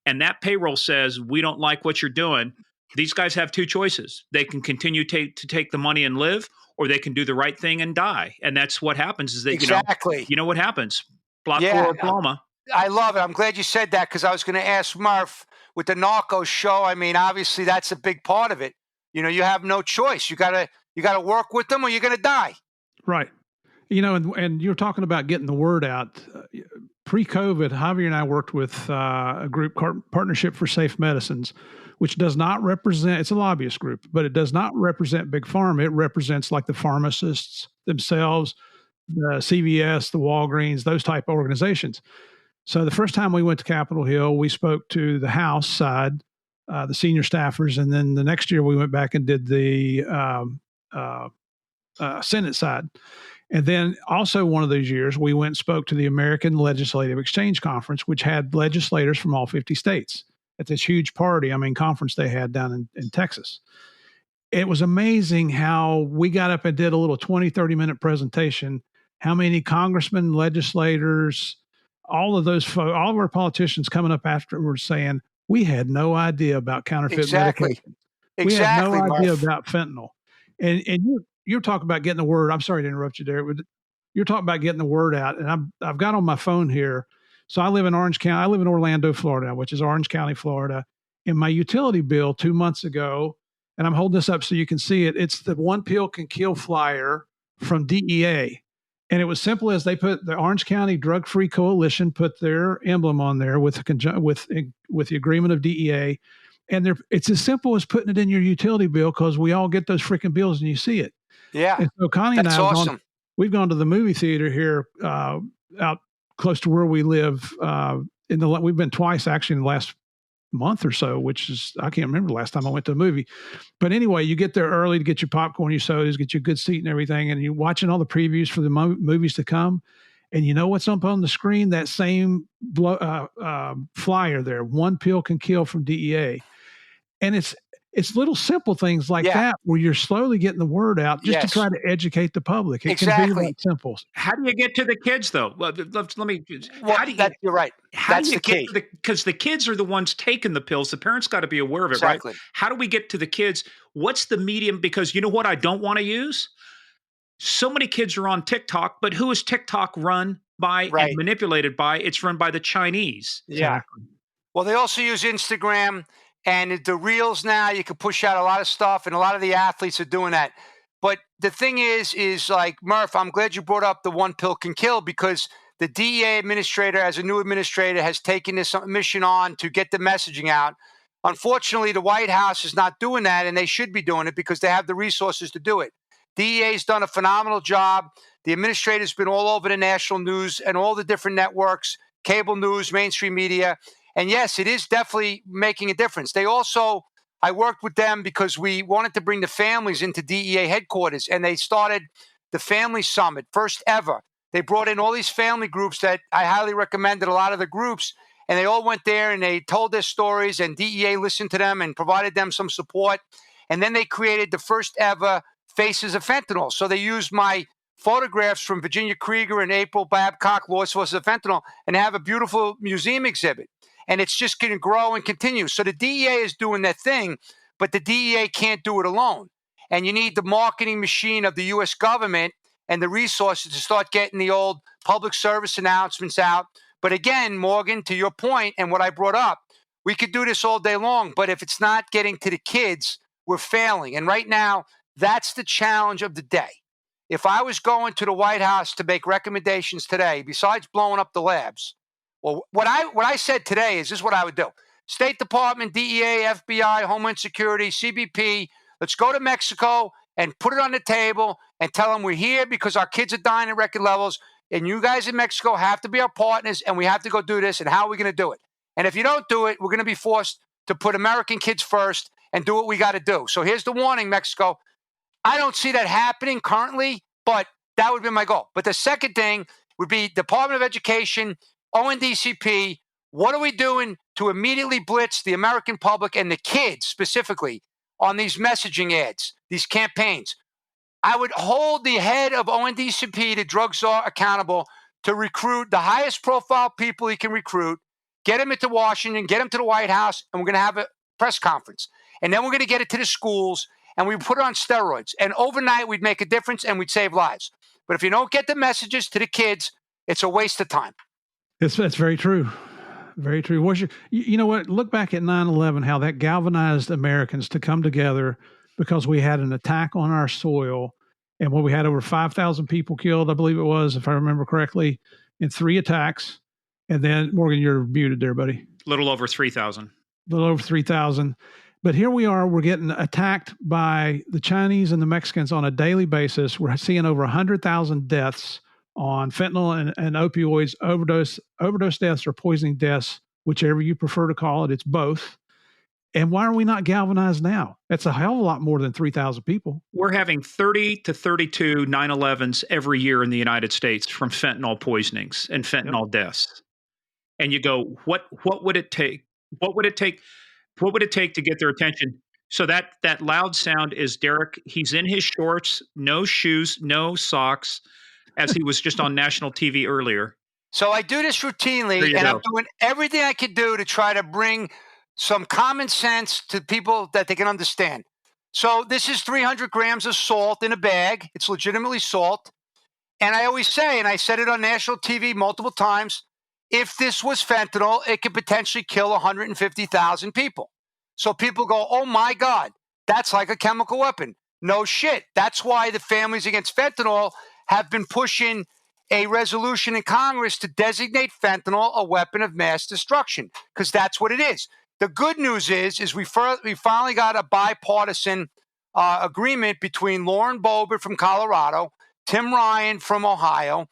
and that payroll says, we don't like what you're doing, these guys have two choices. They can continue to take the money and live, or they can do the right thing and die. And that's what happens is that, exactly. You know what happens. Block for Oklahoma. I love it. I'm glad you said that because I was going to ask Murph with the Narcos show. I mean, obviously that's a big part of it. You know, you have no choice. You got to work with them or you're going to die. Right. You know, and you're talking about getting the word out. Pre-COVID, Javier and I worked with a group, Partnership for Safe Medicines, which does not represent, it's a lobbyist group, but it does not represent Big Pharma. It represents like the pharmacists themselves, the CVS, the Walgreens, those type of organizations. So the first time we went to Capitol Hill, we spoke to the House side, the senior staffers, and then the next year we went back and did the Senate side. And then also one of those years, we went and spoke to the American Legislative Exchange Conference, which had legislators from all 50 states at this huge conference they had down in Texas. It was amazing how we got up and did a little 20, 30-minute presentation, how many congressmen, legislators, all of our politicians coming up afterwards saying, we had no idea about counterfeit medication. We had no idea about fentanyl. And you're talking about getting the word. I'm sorry to interrupt you there, but you're talking about getting the word out. And I've got on my phone here. So I live in Orange County. I live in Orlando, Florida, which is Orange County, Florida. And my utility bill 2 months ago, and I'm holding this up so you can see it. It's the One Pill Can Kill flyer from DEA. And it was simple as they put the Orange County Drug Free Coalition put their emblem on there with the agreement of DEA. And it's as simple as putting it in your utility bill, because we all get those freaking bills and you see it. Yeah. And so Connie and I, we've gone to the movie theater here out close to where we live. We've been twice actually in the last month or so, which is, I can't remember the last time I went to a movie. But anyway, you get there early to get your popcorn, your sodas, get you a good seat and everything. And you're watching all the previews for the movies to come. And you know what's up on the screen? That same flyer there, One Pill Can Kill from DEA. And it's little simple things like that where you're slowly getting the word out just to try to educate the public. It can be that simple. How do you get to the kids, though? Well, let me. You're right. That's the key. Because the kids are the ones taking the pills. The parents got to be aware of it, right? How do we get to the kids? What's the medium? Because you know what I don't want to use? So many kids are on TikTok, but who is TikTok run by and manipulated by? It's run by the Chinese. Yeah. Well, they also use Instagram. And the reels now, you can push out a lot of stuff, and a lot of the athletes are doing that. But the thing is like, Murph, I'm glad you brought up the One Pill Can Kill, because the DEA administrator, as a new administrator, has taken this mission on to get the messaging out. Unfortunately, the White House is not doing that, and they should be doing it because they have the resources to do it. DEA's done a phenomenal job. The administrator's been all over the national news and all the different networks, cable news, mainstream media. And yes, it is definitely making a difference. I worked with them because we wanted to bring the families into DEA headquarters, and they started the Family Summit, first ever. They brought in all these family groups that I highly recommended, a lot of the groups, and they all went there and they told their stories, and DEA listened to them and provided them some support. And then they created the first ever Faces of Fentanyl. So they used my photographs from Virginia Krieger and April Babcock, Lost Sources of Fentanyl, and have a beautiful museum exhibit. And it's just going to grow and continue. So the DEA is doing their thing, but the DEA can't do it alone. And you need the marketing machine of the U.S. government and the resources to start getting the old public service announcements out. But again, Morgan, to your point and what I brought up, we could do this all day long. But if it's not getting to the kids, we're failing. And right now, that's the challenge of the day. If I was going to the White House to make recommendations today, besides blowing up the labs, well, what I said today is this is what I would do. State Department, DEA, FBI, Homeland Security, CBP, let's go to Mexico and put it on the table and tell them we're here because our kids are dying at record levels, and you guys in Mexico have to be our partners, and we have to go do this, and how are we going to do it? And if you don't do it, we're going to be forced to put American kids first and do what we got to do. So here's the warning, Mexico. I don't see that happening currently, but that would be my goal. But the second thing would be Department of Education, ONDCP, what are we doing to immediately blitz the American public and the kids specifically on these messaging ads, these campaigns? I would hold the head of ONDCP, the drug czar, accountable to recruit the highest profile people he can recruit, get them into Washington, get them to the White House, and we're going to have a press conference. And then we're going to get it to the schools, and we put it on steroids. And overnight, we'd make a difference, and we'd save lives. But if you don't get the messages to the kids, it's a waste of time. That's very true. Very true. You know what? Look back at 9/11, how that galvanized Americans to come together because we had an attack on our soil, and we had over 5,000 people killed, I believe it was, if I remember correctly, in 3 attacks. And then, Morgan, you're muted there, buddy. A little over 3,000. A little over 3,000. But here we are, we're getting attacked by the Chinese and the Mexicans on a daily basis. We're seeing over 100,000 deaths on fentanyl and opioids, overdose deaths or poisoning deaths, whichever you prefer to call it. It's both. And why are we not galvanized now? That's a hell of a lot more than 3,000 people. We're having 30 to 32 9/11s every year in the United States from fentanyl poisonings and fentanyl deaths. And you go, what would it take? What would it take? What would it take to get their attention? So that loud sound is Derek. He's in his shorts, no shoes, no socks, as he was just on national TV earlier. So I do this There routinely, you and I'm go. doing everything I can do to try to bring some common sense to people that they can understand. So this is 300 grams of salt in a bag. It's legitimately salt. And I always say, and I said it on national TV multiple times, if this was fentanyl, it could potentially kill 150,000 people. So people go, oh my God, that's like a chemical weapon. No shit. That's why the Families Against Fentanyl have been pushing a resolution in Congress to designate fentanyl a weapon of mass destruction, because that's what it is. The good news is we finally got a bipartisan agreement between Lauren Boebert from Colorado, Tim Ryan from Ohio,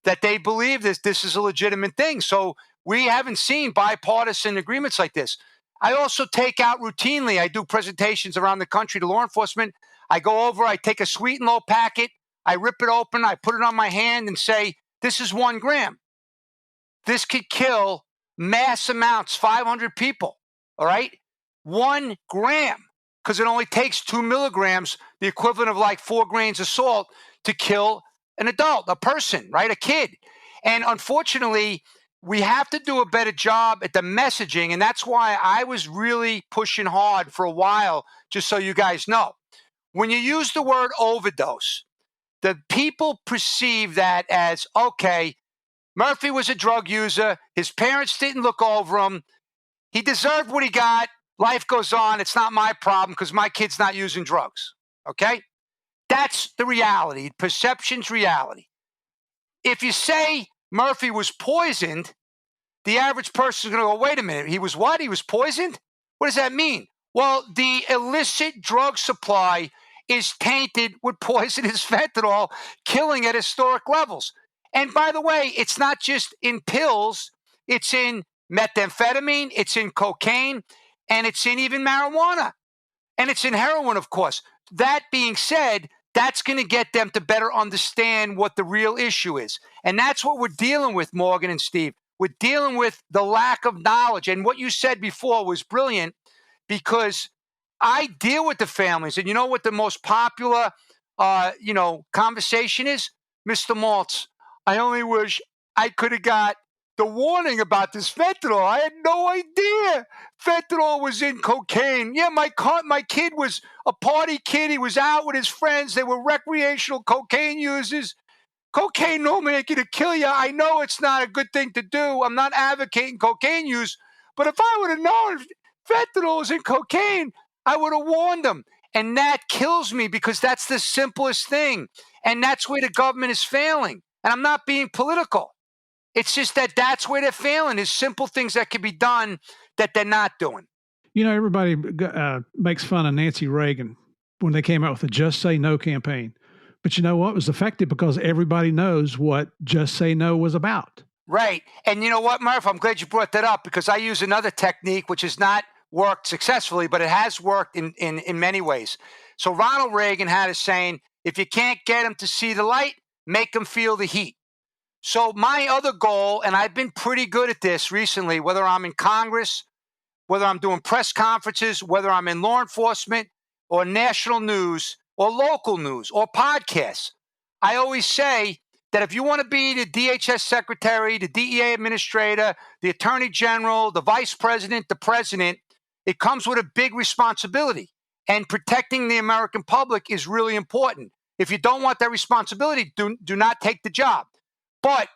that they believe this is a legitimate thing. So we haven't seen bipartisan agreements like this. I also take out routinely. I do presentations around the country to law enforcement. I go over, I take a sweet and low packet, I rip it open, I put it on my hand and say, this is 1 gram. This could kill mass amounts, 500 people. All right? 1 gram, because it only takes 2 milligrams, the equivalent of like 4 grains of salt, to kill an adult, a person, right? A kid. And unfortunately, we have to do a better job at the messaging. And that's why I was really pushing hard for a while, just so you guys know. When you use the word overdose, the people perceive that as, okay, Murphy was a drug user. His parents didn't look over him. He deserved what he got. Life goes on. It's not my problem because my kid's not using drugs. Okay? That's the reality. Perception's reality. If you say Murphy was poisoned, the average person is going to go, wait a minute. He was what? He was poisoned? What does that mean? Well, the illicit drug supply is tainted with poisonous fentanyl, killing at historic levels. And by the way, it's not just in pills, it's in methamphetamine, it's in cocaine, and it's in even marijuana. And it's in heroin, of course. That being said, that's going to get them to better understand what the real issue is. And that's what we're dealing with, Morgan and Steve. We're dealing with the lack of knowledge. And what you said before was brilliant, because I deal with the families. And you know what the most popular, conversation is? Mr. Maltz, I only wish I could have got the warning about this fentanyl. I had no idea fentanyl was in cocaine. Yeah, my kid was a party kid. He was out with his friends. They were recreational cocaine users. Cocaine normally ain't going to kill you. I know it's not a good thing to do. I'm not advocating cocaine use. But if I would have known fentanyl was in cocaine, I would have warned them. And that kills me, because that's the simplest thing. And that's where the government is failing. And I'm not being political. It's just that that's where they're failing, is simple things that can be done that they're not doing. You know, everybody makes fun of Nancy Reagan when they came out with the Just Say No campaign. But you know what? It was effective because everybody knows what Just Say No was about. Right. And you know what, Murph? I'm glad you brought that up, because I use another technique which has not worked successfully, but it has worked in many ways. So Ronald Reagan had a saying, if you can't get them to see the light, make them feel the heat. So my other goal, and I've been pretty good at this recently, whether I'm in Congress, whether I'm doing press conferences, whether I'm in law enforcement or national news or local news or podcasts, I always say that if you want to be the DHS secretary, the DEA administrator, the attorney general, the vice president, the president, it comes with a big responsibility. And protecting the American public is really important. If you don't want that responsibility, do not take the job. But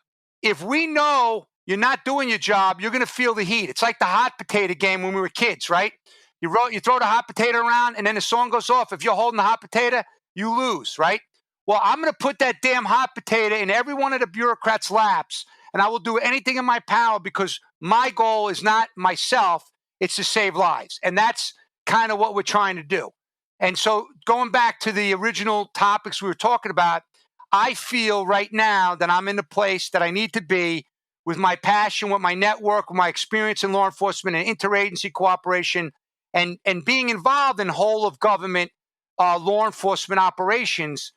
if we know you're not doing your job, you're going to feel the heat. It's like the hot potato game when we were kids, right? You throw the hot potato around, and then the song goes off. If you're holding the hot potato, you lose, right? Well, I'm going to put that damn hot potato in every one of the bureaucrats' laps, and I will do anything in my power, because my goal is not myself, it's to save lives. And that's kind of what we're trying to do. And so going back to the original topics we were talking about, I feel right now that I'm in the place that I need to be, with my passion, with my network, with my experience in law enforcement and interagency cooperation, and being involved in whole of government law enforcement operations.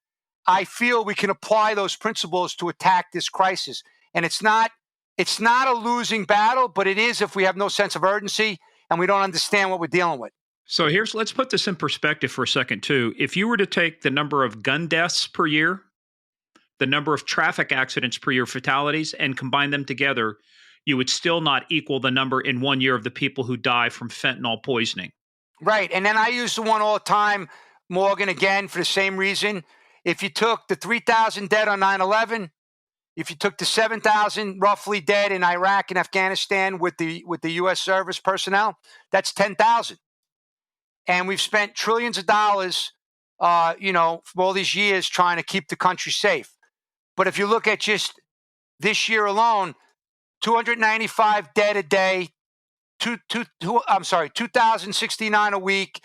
I feel we can apply those principles to attack this crisis. And it's not a losing battle, but it is if we have no sense of urgency and we don't understand what we're dealing with. So let's put this in perspective for a second too. If you were to take the number of gun deaths per year the number of traffic accidents per year, fatalities, and combine them together, you would still not equal the number in 1 year of the people who die from fentanyl poisoning. Right. And then I use the one all the time, Morgan, again, for the same reason. If you took the 3,000 dead on 9/11, if you took the 7,000 roughly dead in Iraq and Afghanistan with the U.S. service personnel, that's 10,000. And we've spent trillions of dollars, for all these years trying to keep the country safe. But if you look at just this year alone, 295 dead a day, 2,069 a week,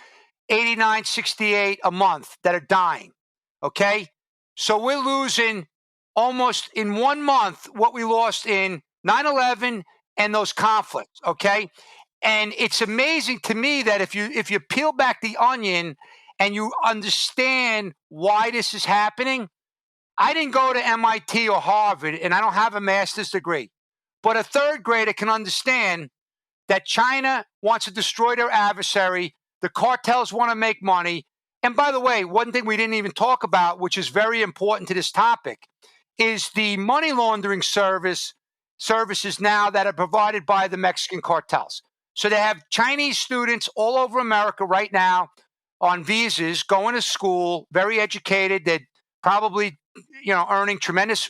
8,968 a month that are dying. Okay? So we're losing almost in 1 month what we lost in 9/11 and those conflicts. Okay? And it's amazing to me that if you peel back the onion and you understand why this is happening, I didn't go to MIT or Harvard, and I don't have a master's degree. But a third grader can understand that China wants to destroy their adversary. The cartels want to make money. And by the way, one thing we didn't even talk about, which is very important to this topic, is the money laundering services now that are provided by the Mexican cartels. So they have Chinese students all over America right now on visas, going to school, very educated. They're probably, earning tremendous,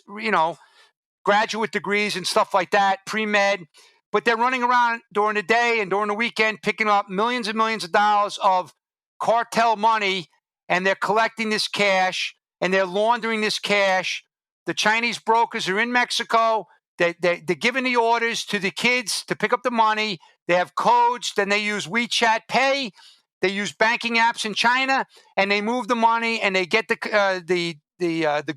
graduate degrees and stuff like that, pre-med. But they're running around during the day and during the weekend, picking up millions and millions of dollars of cartel money, and they're collecting this cash and they're laundering this cash. The Chinese brokers are in Mexico. They're giving the orders to the kids to pick up the money. They have codes. Then they use WeChat Pay. They use banking apps in China, and they move the money, and they get the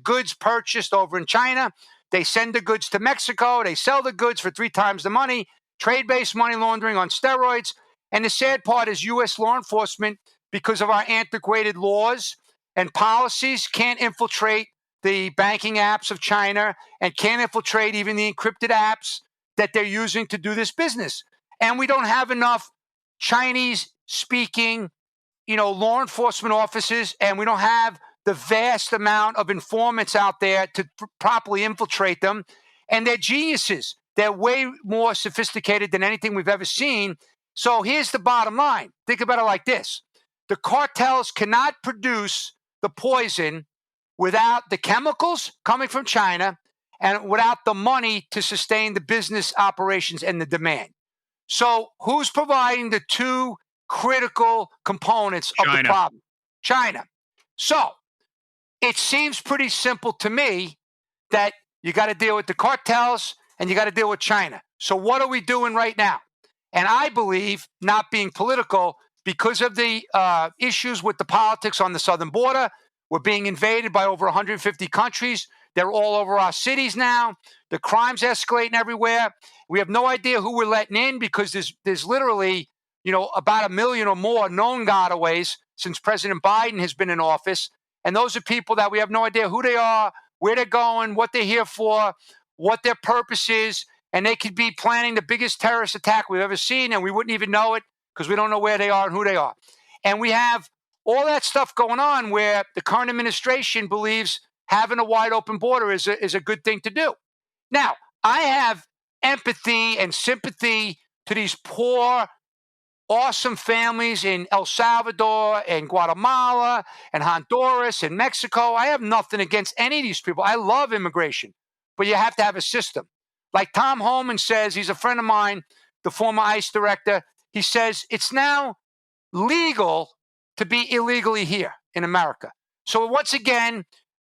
goods purchased over in China. They send the goods to Mexico. They sell the goods for 3 times the money. Trade-based money laundering on steroids. And the sad part is U.S. law enforcement, because of our antiquated laws and policies, can't infiltrate the banking apps of China and can't infiltrate even the encrypted apps that they're using to do this business. And we don't have enough Chinese-speaking, law enforcement officers, and we don't have the vast amount of informants out there to properly infiltrate them. And they're geniuses. They're way more sophisticated than anything we've ever seen. So here's the bottom line. Think about it like this. The cartels cannot produce the poison without the chemicals coming from China and without the money to sustain the business operations and the demand. So who's providing the 2 critical components of the problem? China. So it seems pretty simple to me that you got to deal with the cartels and you got to deal with China. So what are we doing right now? And I believe, not being political, because of the issues with the politics on the southern border, we're being invaded by over 150 countries. They're all over our cities now. The crime's escalating everywhere. We have no idea who we're letting in because there's literally, about 1 million or more known gotaways since President Biden has been in office. And those are people that we have no idea who they are, where they're going, what they're here for, what their purpose is. And they could be planning the biggest terrorist attack we've ever seen, and we wouldn't even know it because we don't know where they are and who they are. And we have all that stuff going on where the current administration believes having a wide open border is a good thing to do. Now, I have empathy and sympathy to these poor, awesome families in El Salvador and Guatemala and Honduras and Mexico. I have nothing against any of these people. I love immigration, but you have to have a system. Like Tom Homan says, he's a friend of mine, the former ICE director. He says it's now legal to be illegally here in America. So once again,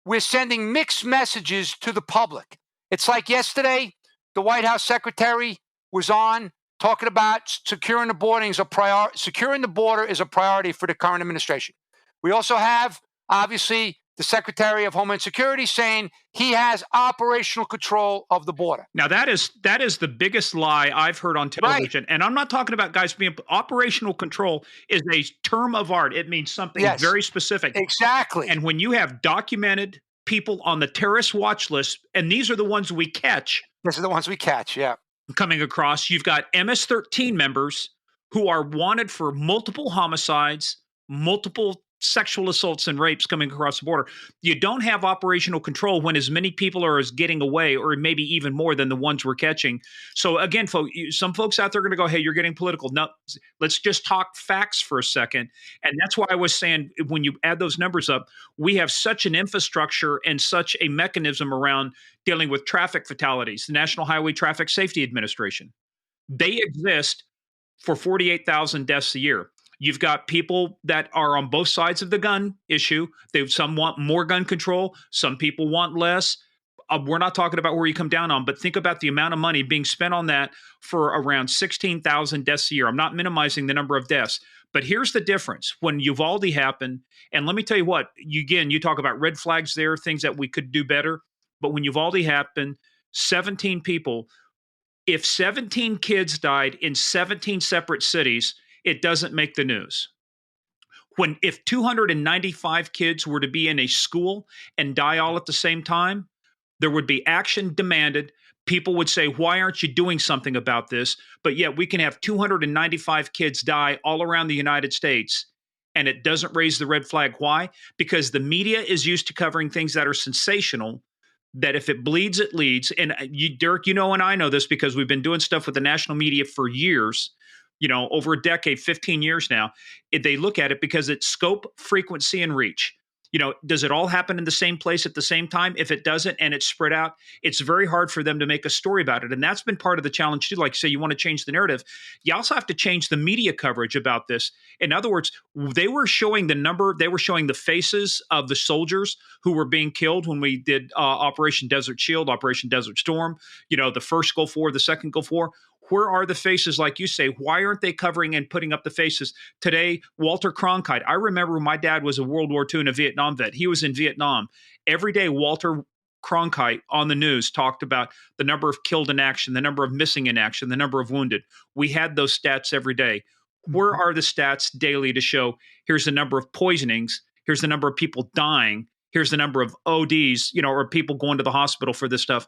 we're sending mixed messages to the public. It's like yesterday, the White House secretary was on talking about securing the border is a priority. Securing the border is a priority for the current administration. We also have, obviously, the Secretary of Homeland Security saying he has operational control of the border. Now, that is the biggest lie I've heard on television. Right. And I'm not talking about guys being operational control is a term of art. It means something very specific. Exactly. And when you have documented people on the terrorist watch list, and these are the ones we catch. These are the ones we catch, yeah. Coming across, you've got MS-13 members who are wanted for multiple homicides, multiple sexual assaults and rapes coming across the border. You don't have operational control when as many people are as getting away, or maybe even more than the ones we're catching. So again, some folks out there are going to go, hey, you're getting political. No, let's just talk facts for a second. And that's why I was saying, when you add those numbers up, we have such an infrastructure and such a mechanism around dealing with traffic fatalities. The National Highway Traffic Safety Administration, they exist for 48,000 deaths a year. You've got people that are on both sides of the gun issue. Some want more gun control. Some people want less. We're not talking about where you come down on, but think about the amount of money being spent on that for around 16,000 deaths a year. I'm not minimizing the number of deaths, but here's the difference. When Uvalde happened, and let me tell you what, you talk about red flags there, things that we could do better. But when Uvalde happened, 17 people, if 17 kids died in 17 separate cities, it doesn't make the news. If 295 kids were to be in a school and die all at the same time, there would be action demanded. People would say, why aren't you doing something about this? But yet we can have 295 kids die all around the United States, and it doesn't raise the red flag. Why? Because the media is used to covering things that are sensational, that if it bleeds, it leads. And Derek, and I know this because we've been doing stuff with the national media for years, over a decade, 15 years now. They look at it because it's scope, frequency, and reach. Does it all happen in the same place at the same time? If it doesn't and it's spread out, it's very hard for them to make a story about it. And that's been part of the challenge too. Like you say, you want to change the narrative. You also have to change the media coverage about this. In other words, they were showing the faces of the soldiers who were being killed when we did Operation Desert Shield, Operation Desert Storm, the first Gulf War, the second Gulf War. Where are the faces, like you say? Why aren't they covering and putting up the faces? Today, Walter Cronkite. I remember my dad was a World War II and a Vietnam vet. He was in Vietnam. Every day, Walter Cronkite on the news talked about the number of killed in action, the number of missing in action, the number of wounded. We had those stats every day. Where are the stats daily to show here's the number of poisonings, here's the number of people dying, here's the number of ODs, or people going to the hospital for this stuff?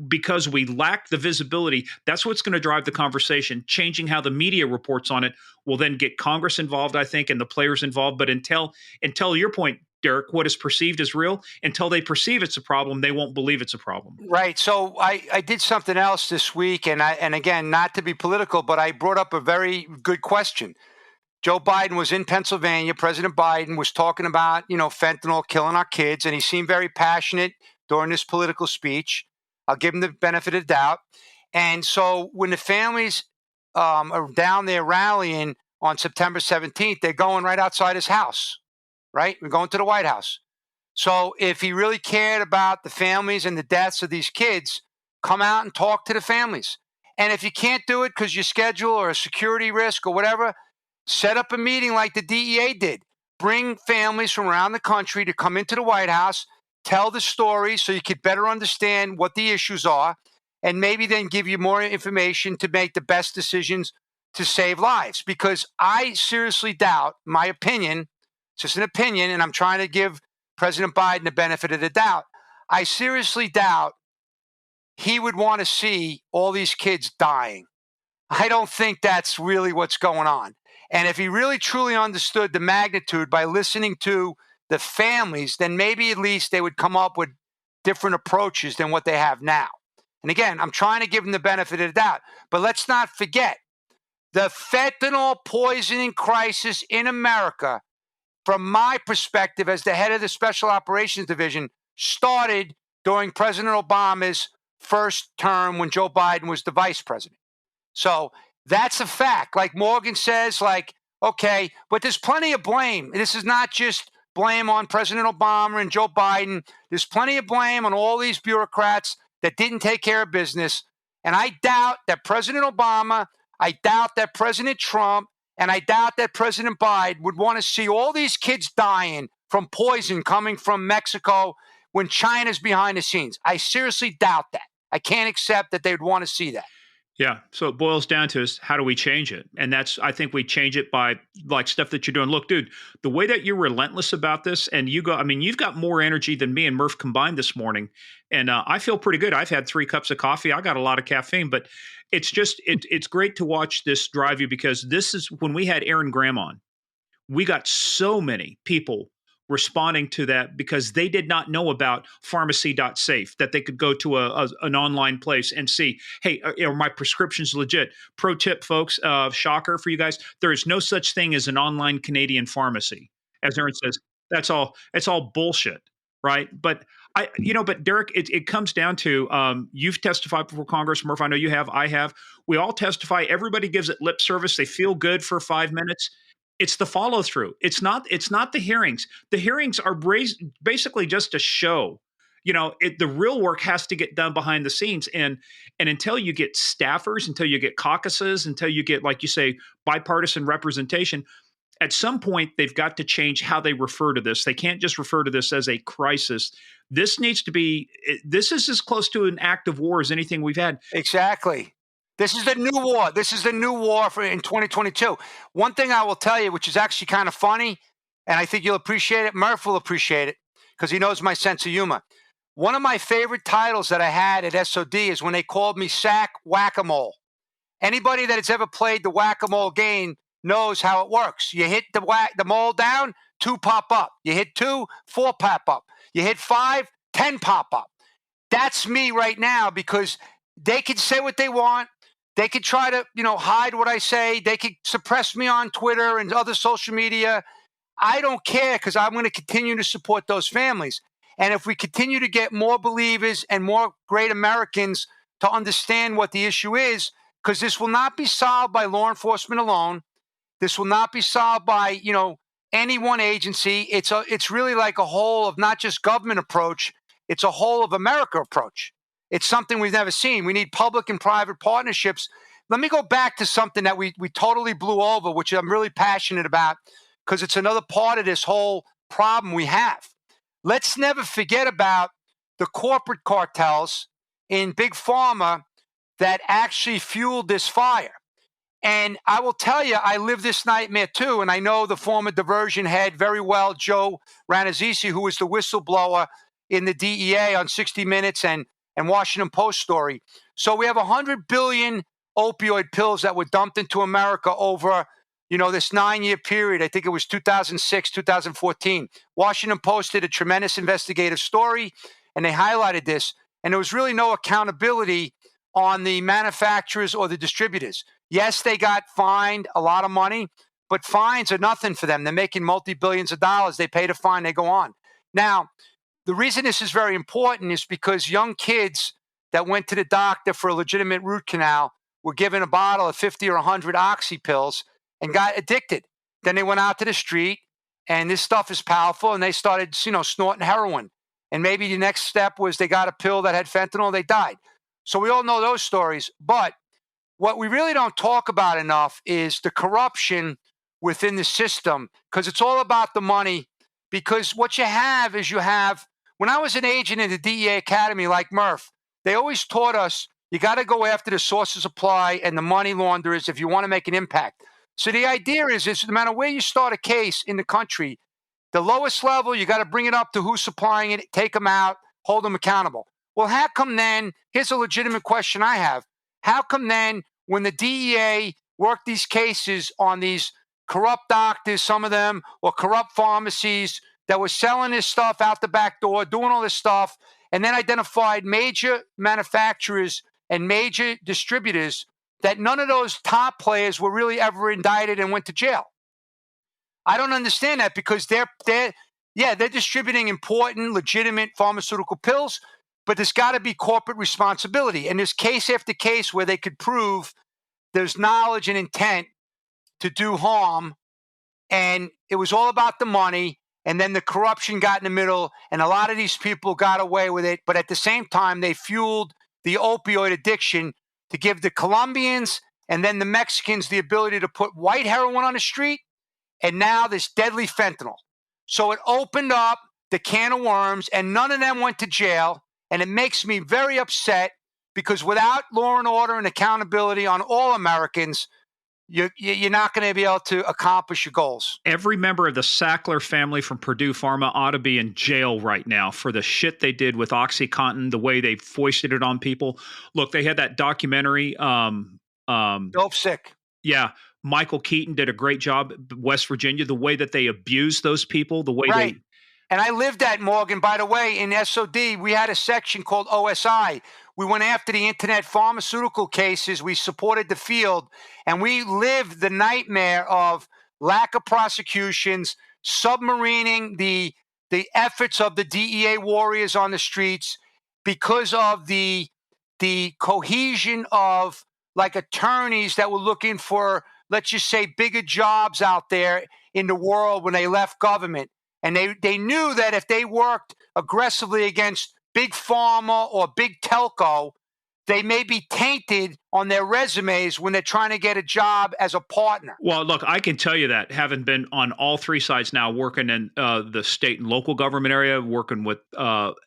Because we lack the visibility, that's what's going to drive the conversation. Changing how the media reports on it will then get Congress involved, I think, and the players involved. But until your point, Derek, what is perceived as real, until they perceive it's a problem, they won't believe it's a problem. Right. So I did something else this week, and again, not to be political, but I brought up a very good question. Joe Biden was in Pennsylvania. President Biden was talking about, fentanyl killing our kids, and he seemed very passionate during this political speech. I'll give him the benefit of the doubt. And so when the families are down there rallying on September 17th, they're going right outside his house, right? We're going to the White House. So if he really cared about the families and the deaths of these kids, come out and talk to the families. And if you can't do it because your schedule or a security risk or whatever, set up a meeting like the DEA did. Bring families from around the country to come into the White House, tell the story so you could better understand what the issues are, and maybe then give you more information to make the best decisions to save lives. Because I seriously doubt, my opinion, it's just an opinion, and I'm trying to give President Biden the benefit of the doubt. I seriously doubt he would want to see all these kids dying. I don't think that's really what's going on. And if he really truly understood the magnitude by listening to the families, then maybe at least they would come up with different approaches than what they have now. And again, I'm trying to give them the benefit of the doubt. But let's not forget, the fentanyl poisoning crisis in America, from my perspective as the head of the Special Operations Division, started during President Obama's first term when Joe Biden was the vice president. So that's a fact. Like Morgan says, okay, but there's plenty of blame. This is not just blame on President Obama and Joe Biden. There's plenty of blame on all these bureaucrats that didn't take care of business. And I doubt that President Obama, I doubt that President Trump, and I doubt that President Biden would want to see all these kids dying from poison coming from Mexico when China's behind the scenes. I seriously doubt that. I can't accept that they'd want to see that. Yeah. So it boils down to is how do we change it? And I think we change it by stuff that you're doing. Look, dude, the way that you're relentless about this and you've got more energy than me and Murph combined this morning. And I feel pretty good. I've had 3 cups of coffee. I got a lot of caffeine, but it's just, it's great to watch this drive you, because this is when we had Aaron Graham on. we got so many people responding to that because they did not know about pharmacy.safe, that they could go to an online place and see, hey, are my prescriptions legit? Pro tip, folks, shocker for you guys, there is no such thing as an online Canadian pharmacy. As Aaron says, it's all bullshit, right? But but Derek, it comes down to, you've testified before Congress, Murph, I know you have, I have. We all testify. Everybody gives it lip service. They feel good for 5 minutes. It's the follow through. It's not the hearings. The hearings are basically just a show. The real work has to get done behind the scenes. And until you get staffers, until you get caucuses, until you get, like you say, bipartisan representation, at some point they've got to change how they refer to this. They can't just refer to this as a crisis. This is as close to an act of war as anything we've had. Exactly. This is the new war. This is the new war in 2022. One thing I will tell you, which is actually kind of funny, and I think you'll appreciate it, Murph will appreciate it, because he knows my sense of humor. One of my favorite titles that I had at SOD is when they called me Sack Whack-A-Mole. Anybody that has ever played the whack-a-mole game knows how it works. You hit the mole down, 2 pop up. You hit 2, 4 pop up. You hit 5, 10 pop up. That's me right now, because they can say what they want. They could try to, hide what I say. They could suppress me on Twitter and other social media. I don't care, because I'm going to continue to support those families. And if we continue to get more believers and more great Americans to understand what the issue is, because this will not be solved by law enforcement alone. This will not be solved by, any one agency. It's really like a whole of not just government approach. It's a whole of America approach. It's something we've never seen. We need public and private partnerships. Let me go back to something that we totally blew over, which I'm really passionate about, because it's another part of this whole problem we have. Let's never forget about the corporate cartels in Big Pharma that actually fueled this fire. And I will tell you, I live this nightmare too, and I know the former diversion head very well, Joe Ranazisi, who was the whistleblower in the DEA on 60 Minutes and Washington Post story. So we have 100 billion opioid pills that were dumped into America over, this 9-year period. I think it was 2006, 2014. Washington Post did a tremendous investigative story, and they highlighted this. And there was really no accountability on the manufacturers or the distributors. Yes, they got fined a lot of money, but fines are nothing for them. They're making multi-billions of dollars. They pay the fine, they go on. Now, the reason this is very important is because young kids that went to the doctor for a legitimate root canal were given a bottle of 50 or 100 oxy pills and got addicted. Then they went out to the street, and this stuff is powerful, and they started, snorting heroin. And maybe the next step was they got a pill that had fentanyl, they died. So we all know those stories. But what we really don't talk about enough is the corruption within the system, because it's all about the money. Because what you have is when I was an agent in the DEA Academy like Murph, they always taught us you got to go after the source of supply and the money launderers if you want to make an impact. So the idea is no matter where you start a case in the country, the lowest level, you got to bring it up to who's supplying it, take them out, hold them accountable. Well, how come then, here's a legitimate question I have. How come then when the DEA worked these cases on these corrupt doctors, some of them, or corrupt pharmacies that were selling this stuff out the back door, doing all this stuff, and then identified major manufacturers and major distributors, that none of those top players were really ever indicted and went to jail? I don't understand that, because they're distributing important, legitimate pharmaceutical pills, but there's got to be corporate responsibility. And there's case after case where they could prove there's knowledge and intent to do harm, and it was all about the money, and then the corruption got in the middle, and a lot of these people got away with it, but at the same time, they fueled the opioid addiction to give the Colombians and then the Mexicans the ability to put white heroin on the street, and now this deadly fentanyl. So it opened up the can of worms, and none of them went to jail, and it makes me very upset, because without law and order and accountability on all Americans, you're not going to be able to accomplish your goals. Every member of the Sackler family from Purdue Pharma ought to be in jail right now for the shit they did with OxyContin, the way they foisted it on people. Look, they had that documentary. Dope Sick. Yeah. Michael Keaton did a great job, West Virginia, the way that they abused those people, the way Right. they. And I lived at Morgan, by the way, in SOD. We had a section called OSI. We went after the internet pharmaceutical cases. We supported the field, and we lived the nightmare of lack of prosecutions, submarining the efforts of the DEA warriors on the streets because of the cohesion of like attorneys that were looking for, let's just say, bigger jobs out there in the world when they left government. And they knew that if they worked aggressively against big pharma or big telco, they may be tainted on their resumes when they're trying to get a job as a partner. Well, look, I can tell you that, having been on all three sides now, working in the state and local government area, working with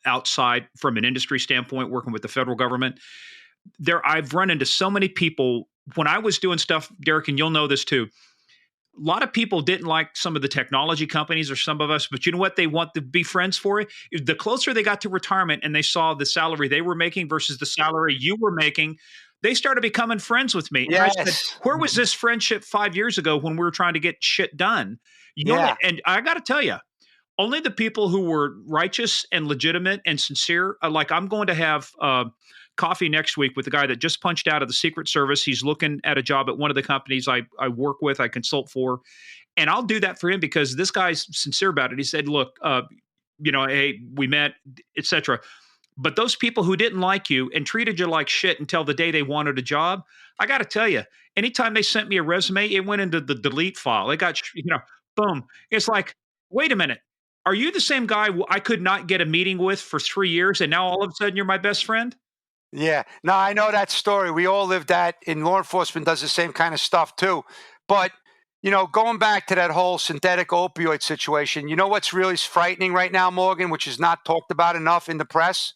outside from an industry standpoint, working with the federal government, I've run into so many people when I was doing stuff, Derek, and you'll know this too. A lot of people didn't like some of the technology companies or some of us, but you know what they want to be friends for? The closer they got to retirement and they saw the salary they were making versus the salary you were making, they started becoming friends with me. Yes. And I said, where was this friendship 5 years ago when we were trying to get shit done? You know, Yeah. and I got to tell you, only the people who were righteous and legitimate and sincere, like I'm going to have coffee next week with the guy that just punched out of the Secret Service. He's looking at a job at one of the companies I work with, I consult for. And I'll do that for him because this guy's sincere about it. He said, look, hey, we met, etc. But those people who didn't like you and treated you like shit until the day they wanted a job, I got to tell you, anytime they sent me a resume, it went into the delete file. It got, boom. It's like, wait a minute. Are you the same guy I could not get a meeting with for 3 years and now all of a sudden you're my best friend? Yeah. No, I know that story. We all live that, and law enforcement does the same kind of stuff too. But, going back to that whole synthetic opioid situation, you know what's really frightening right now, Morgan, which is not talked about enough in the press,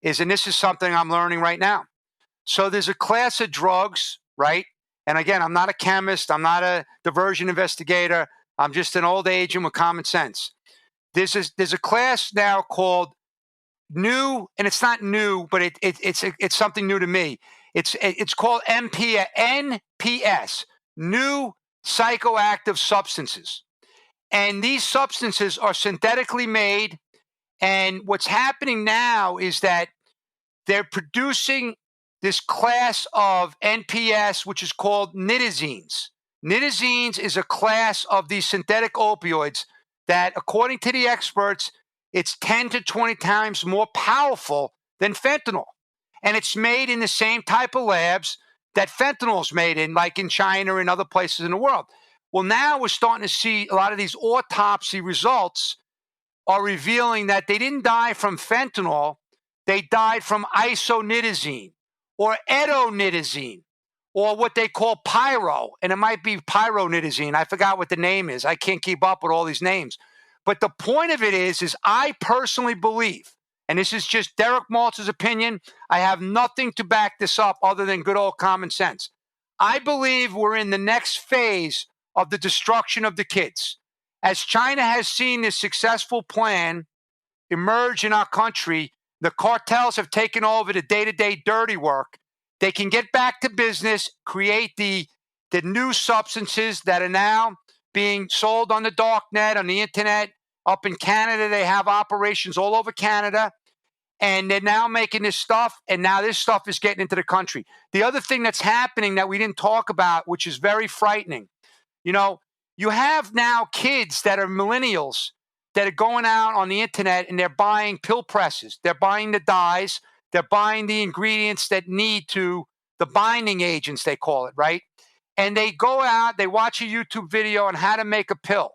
and this is something I'm learning right now. So there's a class of drugs, right? And again, I'm not a chemist. I'm not a diversion investigator. I'm just an old agent with common sense. There's a class now called new, and it's not new, but it's something new to me. It's called NPS, new psychoactive substances, and these substances are synthetically made. And what's happening now is that they're producing this class of NPS, which is called nitazines. Nitazines is a class of these synthetic opioids that, according to the experts, it's 10 to 20 times more powerful than fentanyl. And it's made in the same type of labs that fentanyl is made in, like in China and other places in the world. Well, now we're starting to see a lot of these autopsy results are revealing that they didn't die from fentanyl. They died from isonitazine or edonitazine or what they call pyro. And it might be pyronitazine. I forgot what the name is. I can't keep up with all these names. But the point of it is I personally believe, and this is just Derek Maltz's opinion, I have nothing to back this up other than good old common sense. I believe we're in the next phase of the destruction of the kids. As China has seen this successful plan emerge in our country, the cartels have taken over the day-to-day dirty work. They can get back to business, create the new substances that are now being sold on the dark net, on the internet. Up in Canada, they have operations all over Canada, and they're now making this stuff, and now this stuff is getting into the country. The other thing that's happening that we didn't talk about, which is very frightening, you have now kids that are millennials that are going out on the internet and they're buying pill presses. They're buying the dyes. They're buying the ingredients that need to, the binding agents, they call it, right? And they go out, they watch a YouTube video on how to make a pill.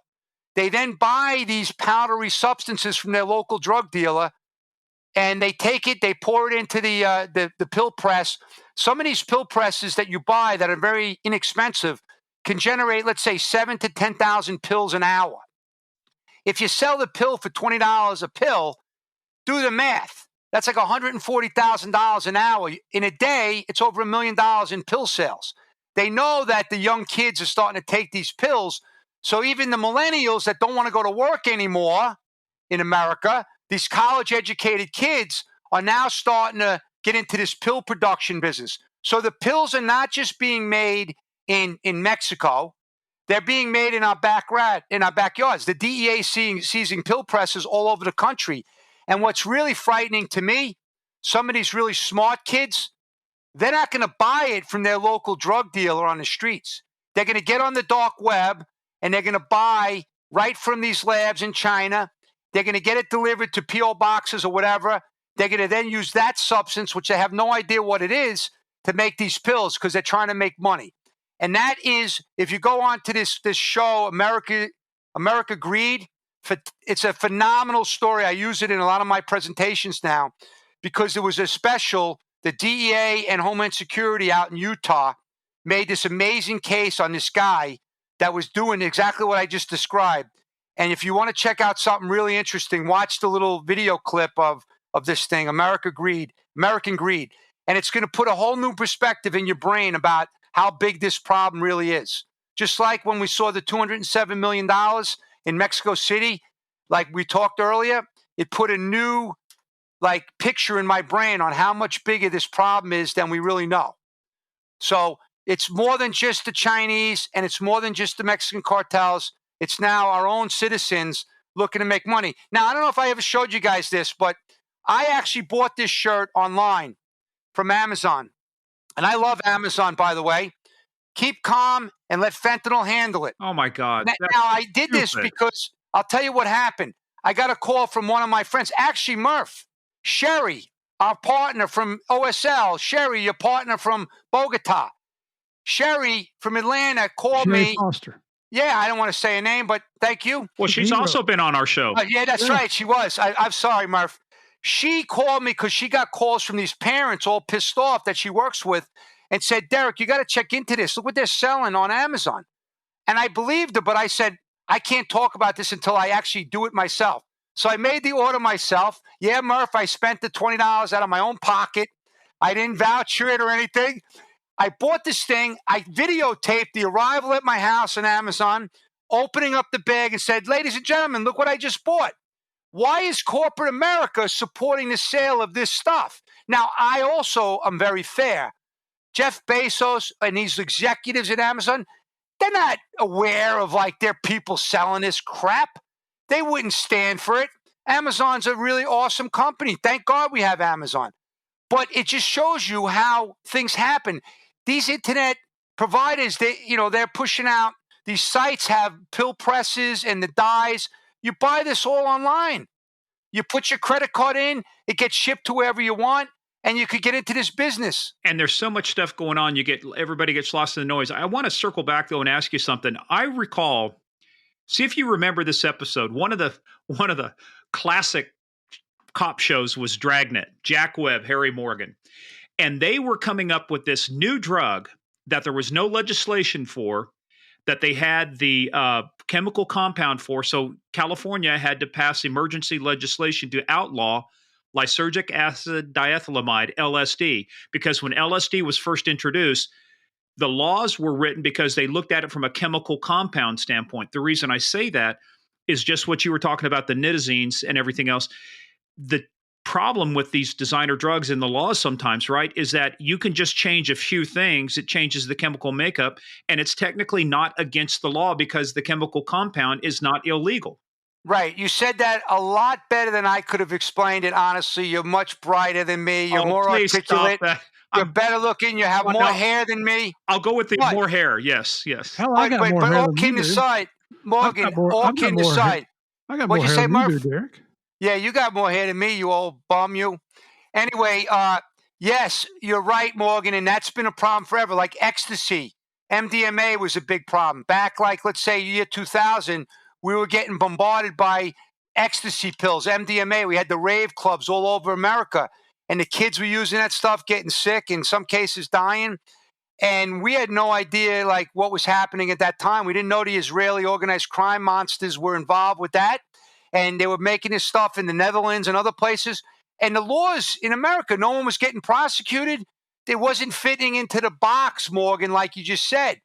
They then buy these powdery substances from their local drug dealer, and they take it, they pour it into the pill press. Some of these pill presses that you buy that are very inexpensive can generate, let's say, 7,000 to 10,000 pills an hour. If you sell the pill for $20 a pill, do the math. That's like $140,000 an hour. In a day, it's over $1 million in pill sales. They know that the young kids are starting to take these pills. So even the millennials that don't want to go to work anymore in America, these college-educated kids are now starting to get into this pill production business. So the pills are not just being made in Mexico. They're being made in our backyards. The DEA seizing pill presses all over the country. And what's really frightening to me, some of these really smart kids, they're not going to buy it from their local drug dealer on the streets. They're going to get on the dark web and they're going to buy right from these labs in China. They're going to get it delivered to P.O. boxes or whatever. They're going to then use that substance, which they have no idea what it is, to make these pills because they're trying to make money. And that is, if you go on to this show, America Greed, it's a phenomenal story. I use it in a lot of my presentations now because there was a special, the DEA and Homeland Security out in Utah made this amazing case on this guy that was doing exactly what I just described. And if you want to check out something really interesting, watch the little video clip of this thing, American Greed. And it's going to put a whole new perspective in your brain about how big this problem really is. Just like when we saw the $207 million in Mexico City, like we talked earlier, it put a new picture in my brain on how much bigger this problem is than we really know. So it's more than just the Chinese and it's more than just the Mexican cartels. It's now our own citizens looking to make money. Now, I don't know if I ever showed you guys this, but I actually bought this shirt online from Amazon. And I love Amazon, by the way. Keep calm and let fentanyl handle it. Oh, my God. Now, I did this because I'll tell you what happened. I got a call from one of my friends, actually Murph, Sherry, our partner from OSL, Sherry, your partner from Bogota. Sherry from Atlanta called Sherry me. Foster. Yeah, I don't want to say a name, but thank you. Well, she's also been on our show. Yeah, that's right. She was. I'm sorry, Murph. She called me because she got calls from these parents all pissed off that she works with and said, Derek, you got to check into this. Look what they're selling on Amazon. And I believed her, but I said, I can't talk about this until I actually do it myself. So I made the order myself. Yeah, Murph, I spent the $20 out of my own pocket. I didn't voucher it or anything. I bought this thing. I videotaped the arrival at my house on Amazon, opening up the bag and said, ladies and gentlemen, look what I just bought. Why is corporate America supporting the sale of this stuff? Now, I also am very fair. Jeff Bezos and these executives at Amazon, they're not aware of their people selling this crap. They wouldn't stand for it. Amazon's a really awesome company. Thank God we have Amazon. But it just shows you how things happen. These internet providers, they're pushing out. These sites have pill presses and the dyes. You buy this all online. You put your credit card in, it gets shipped to wherever you want, and you could get into this business. And there's so much stuff going on. Everybody gets lost in the noise. I want to circle back though and ask you something. I recall, see if you remember this episode. One of the classic cop shows was Dragnet, Jack Webb, Harry Morgan. And they were coming up with this new drug that there was no legislation for, that they had the chemical compound for. So California had to pass emergency legislation to outlaw lysergic acid diethylamide, LSD, because when LSD was first introduced, the laws were written because they looked at it from a chemical compound standpoint. The reason I say that is just what you were talking about, the nitazines and everything else. The problem with these designer drugs and the laws sometimes, right, is that you can just change a few things. It changes the chemical makeup, and it's technically not against the law because the chemical compound is not illegal. Right. You said that a lot better than I could have explained it, honestly. You're much brighter than me. You're more articulate. You're better looking. You have more hair than me. I'll go with the more hair. Yes. Hell, I got more hair all than kidding aside, Morgan, all kidding aside. I got more hair than you do, Derek. Yeah, you got more hair than me, you old bum, you. Anyway, yes, you're right, Morgan, and that's been a problem forever. Like ecstasy, MDMA was a big problem. Back, let's say, year 2000, we were getting bombarded by ecstasy pills, MDMA. We had the rave clubs all over America, and the kids were using that stuff, getting sick, in some cases dying. And we had no idea, what was happening at that time. We didn't know the Israeli organized crime monsters were involved with that. And they were making this stuff in the Netherlands and other places. And the laws in America, no one was getting prosecuted. It wasn't fitting into the box, Morgan, like you just said.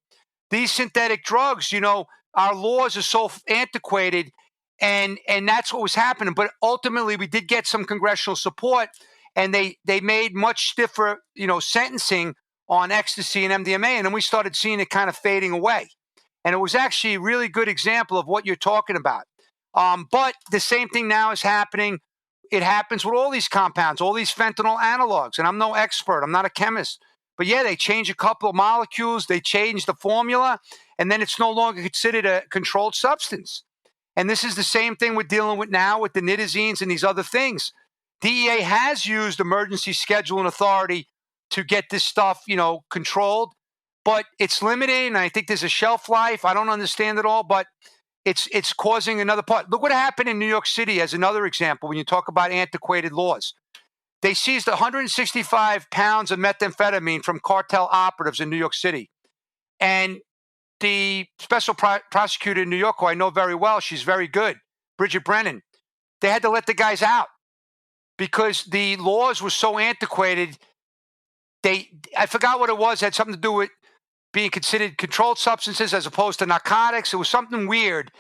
These synthetic drugs, our laws are so antiquated, and that's what was happening. But ultimately, we did get some congressional support, and they made much stiffer, sentencing on ecstasy and MDMA, and then we started seeing it kind of fading away. And it was actually a really good example of what you're talking about. But the same thing now is happening. It happens with all these compounds, all these fentanyl analogs. And I'm no expert. I'm not a chemist. But yeah, they change a couple of molecules. They change the formula. And then it's no longer considered a controlled substance. And this is the same thing we're dealing with now with the nitazines and these other things. DEA has used emergency scheduling authority to get this stuff, controlled. But it's limited, and I think there's a shelf life. I don't understand it all, but it's causing another part. Look what happened in New York City as another example when you talk about antiquated laws. They seized 165 pounds of methamphetamine from cartel operatives in New York City. And the special prosecutor in New York, who I know very well, she's very good, Bridget Brennan, they had to let the guys out because the laws were so antiquated. I forgot what it was. It had something to do with being considered controlled substances as opposed to narcotics. It was something weird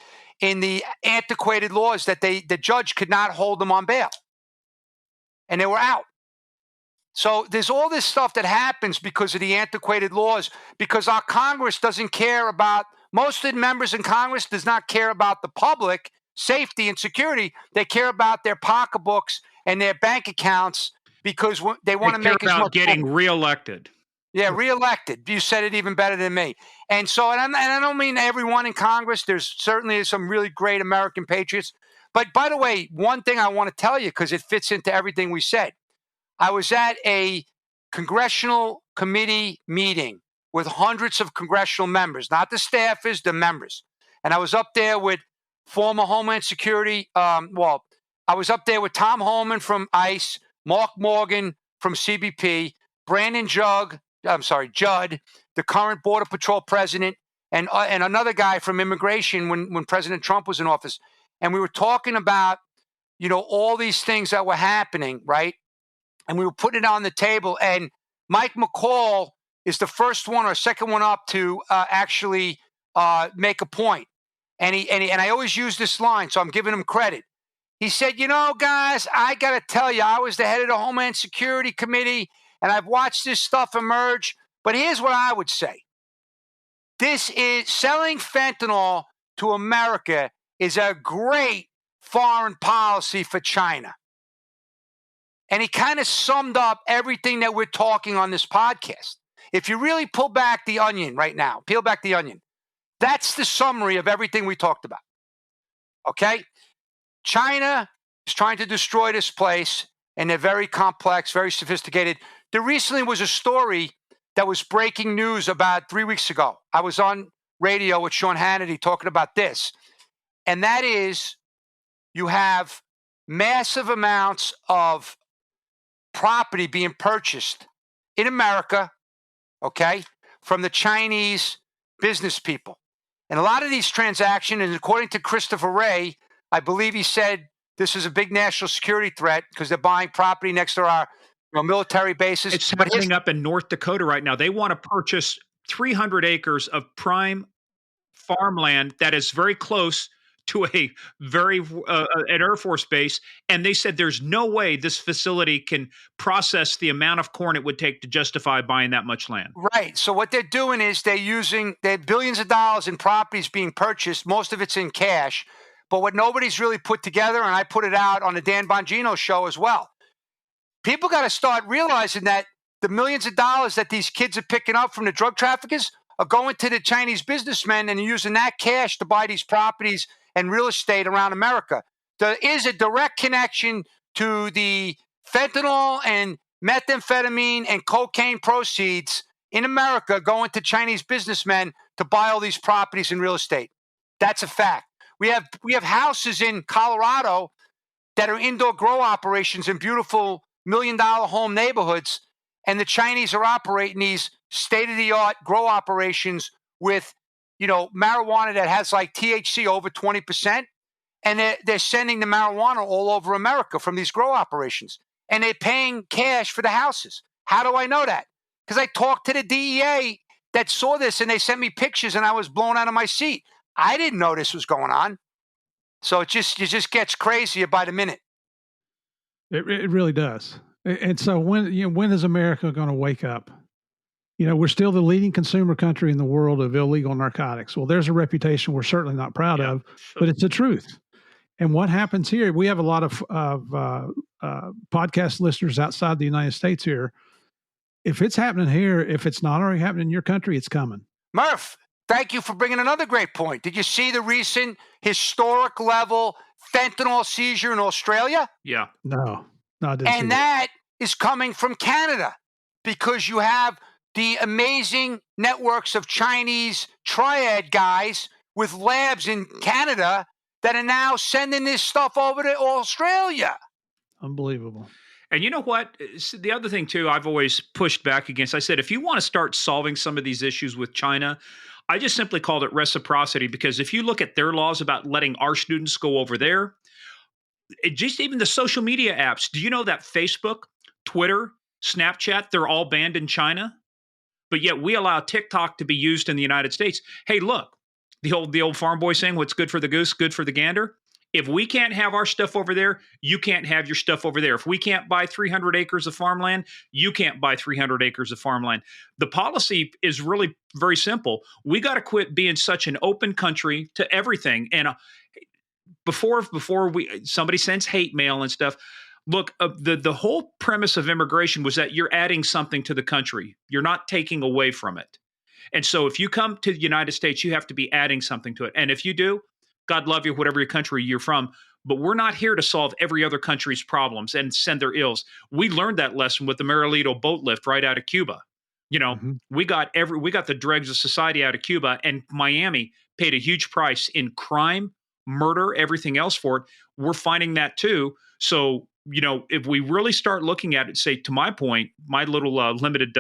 in the antiquated laws that the judge could not hold them on bail. And they were out. So there's all this stuff that happens because of the antiquated laws, because our Congress doesn't care about, most of the members in Congress does not care about the public safety and security. They care about their pocketbooks and their bank accounts because they want to make as much getting reelected. Yeah, reelected. You said it even better than me. And so, and I don't mean everyone in Congress. There's certainly some really great American patriots. But by the way, one thing I want to tell you, because it fits into everything we said. I was at a congressional committee meeting with hundreds of congressional members, not the staffers, the members. And I was up there with former Homeland Security. I was up there with Tom Homan from ICE, Mark Morgan from CBP, Brandon Judd, the current Border Patrol president, and another guy from immigration when President Trump was in office. And we were talking about, all these things that were happening, right? And we were putting it on the table. And Mike McCall is the first one or second one up to actually make a point. And I always use this line, so I'm giving him credit. He said, guys, I got to tell you, I was the head of the Homeland Security Committee, and I've watched this stuff emerge. But here's what I would say. This is selling fentanyl to America is a great foreign policy for China. And he kind of summed up everything that we're talking on this podcast. If you really pull back the onion right now, peel back the onion, that's the summary of everything we talked about. Okay? China is trying to destroy this place, and they're very complex, very sophisticated. There recently was a story that was breaking news about 3 weeks ago. I was on radio with Sean Hannity talking about this. And that is, you have massive amounts of property being purchased in America, okay, from the Chinese business people. And a lot of these transactions, and according to Christopher Wray, I believe he said this is a big national security threat because they're buying property next to our military bases. It's happening up in North Dakota right now. They want to purchase 300 acres of prime farmland that is very close to an Air Force base, and they said there's no way this facility can process the amount of corn it would take to justify buying that much land. Right. So what they're doing is they have billions of dollars in properties being purchased. Most of it's in cash. But what nobody's really put together, and I put it out on the Dan Bongino show as well, people got to start realizing that the millions of dollars that these kids are picking up from the drug traffickers are going to the Chinese businessmen and using that cash to buy these properties and real estate around America. There is a direct connection to the fentanyl and methamphetamine and cocaine proceeds in America going to Chinese businessmen to buy all these properties and real estate. That's a fact. We have houses in Colorado that are indoor grow operations in beautiful $1 million home neighborhoods, and the Chinese are operating these state-of-the-art grow operations with marijuana that has like THC over 20%, and they're sending the marijuana all over America from these grow operations, and they're paying cash for the houses. How do I know that? Because I talked to the DEA that saw this, and they sent me pictures, and I was blown out of my seat. I didn't know this was going on. So it just gets crazier by the minute. It really does. And so when is America going to wake up? we're still the leading consumer country in the world of illegal narcotics. Well, there's a reputation we're certainly not proud of, but it's the truth. And what happens here, we have a lot of podcast listeners outside the United States here. If it's happening here, if it's not already happening in your country, it's coming. Murph, thank you for bringing another great point. Did you see the recent historic level fentanyl seizure in Australia? Yeah. No, I didn't see And that is coming from Canada because you have the amazing networks of Chinese triad guys with labs in Canada that are now sending this stuff over to Australia. Unbelievable. And you know what? The other thing, too, I've always pushed back against, I said, if you want to start solving some of these issues with China, I just simply called it reciprocity, because if you look at their laws about letting our students go over there, just even the social media apps, do you know that Facebook, Twitter, Snapchat, they're all banned in China? But yet we allow TikTok to be used in the United States. Hey, look, the old farm boy saying, what's good for the goose, good for the gander. If we can't have our stuff over there, you can't have your stuff over there. If we can't buy 300 acres of farmland, you can't buy 300 acres of farmland. The policy is really very simple. We got to quit being such an open country to everything. And before somebody sends hate mail and stuff, look, the whole premise of immigration was that you're adding something to the country. You're not taking away from it. And so if you come to the United States, you have to be adding something to it. And if you do, God love you, whatever your country you're from. But we're not here to solve every other country's problems and send their ills. We learned that lesson with the Marilito boat lift right out of Cuba. We got the dregs of society out of Cuba, and Miami paid a huge price in crime, murder, everything else for it. We're finding that too. So, if we really start looking at it, say, to my point, my little limited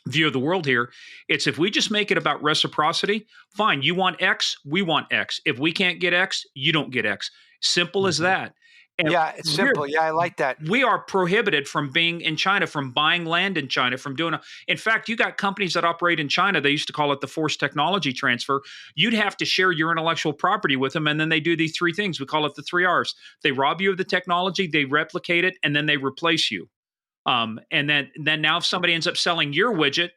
view of the world here, it's if we just make it about reciprocity, fine, you want X, we want X. If we can't get X, you don't get X. Simple as that. And yeah, it's simple. Yeah, I like that. We are prohibited from being in China, from buying land in China, from doing in fact, you got companies that operate in China, they used to call it the forced technology transfer. You'd have to share your intellectual property with them, and then they do these three things. We call it the 3 R's. They rob you of the technology, they replicate it, and then they replace you. And then now if somebody ends up selling your widget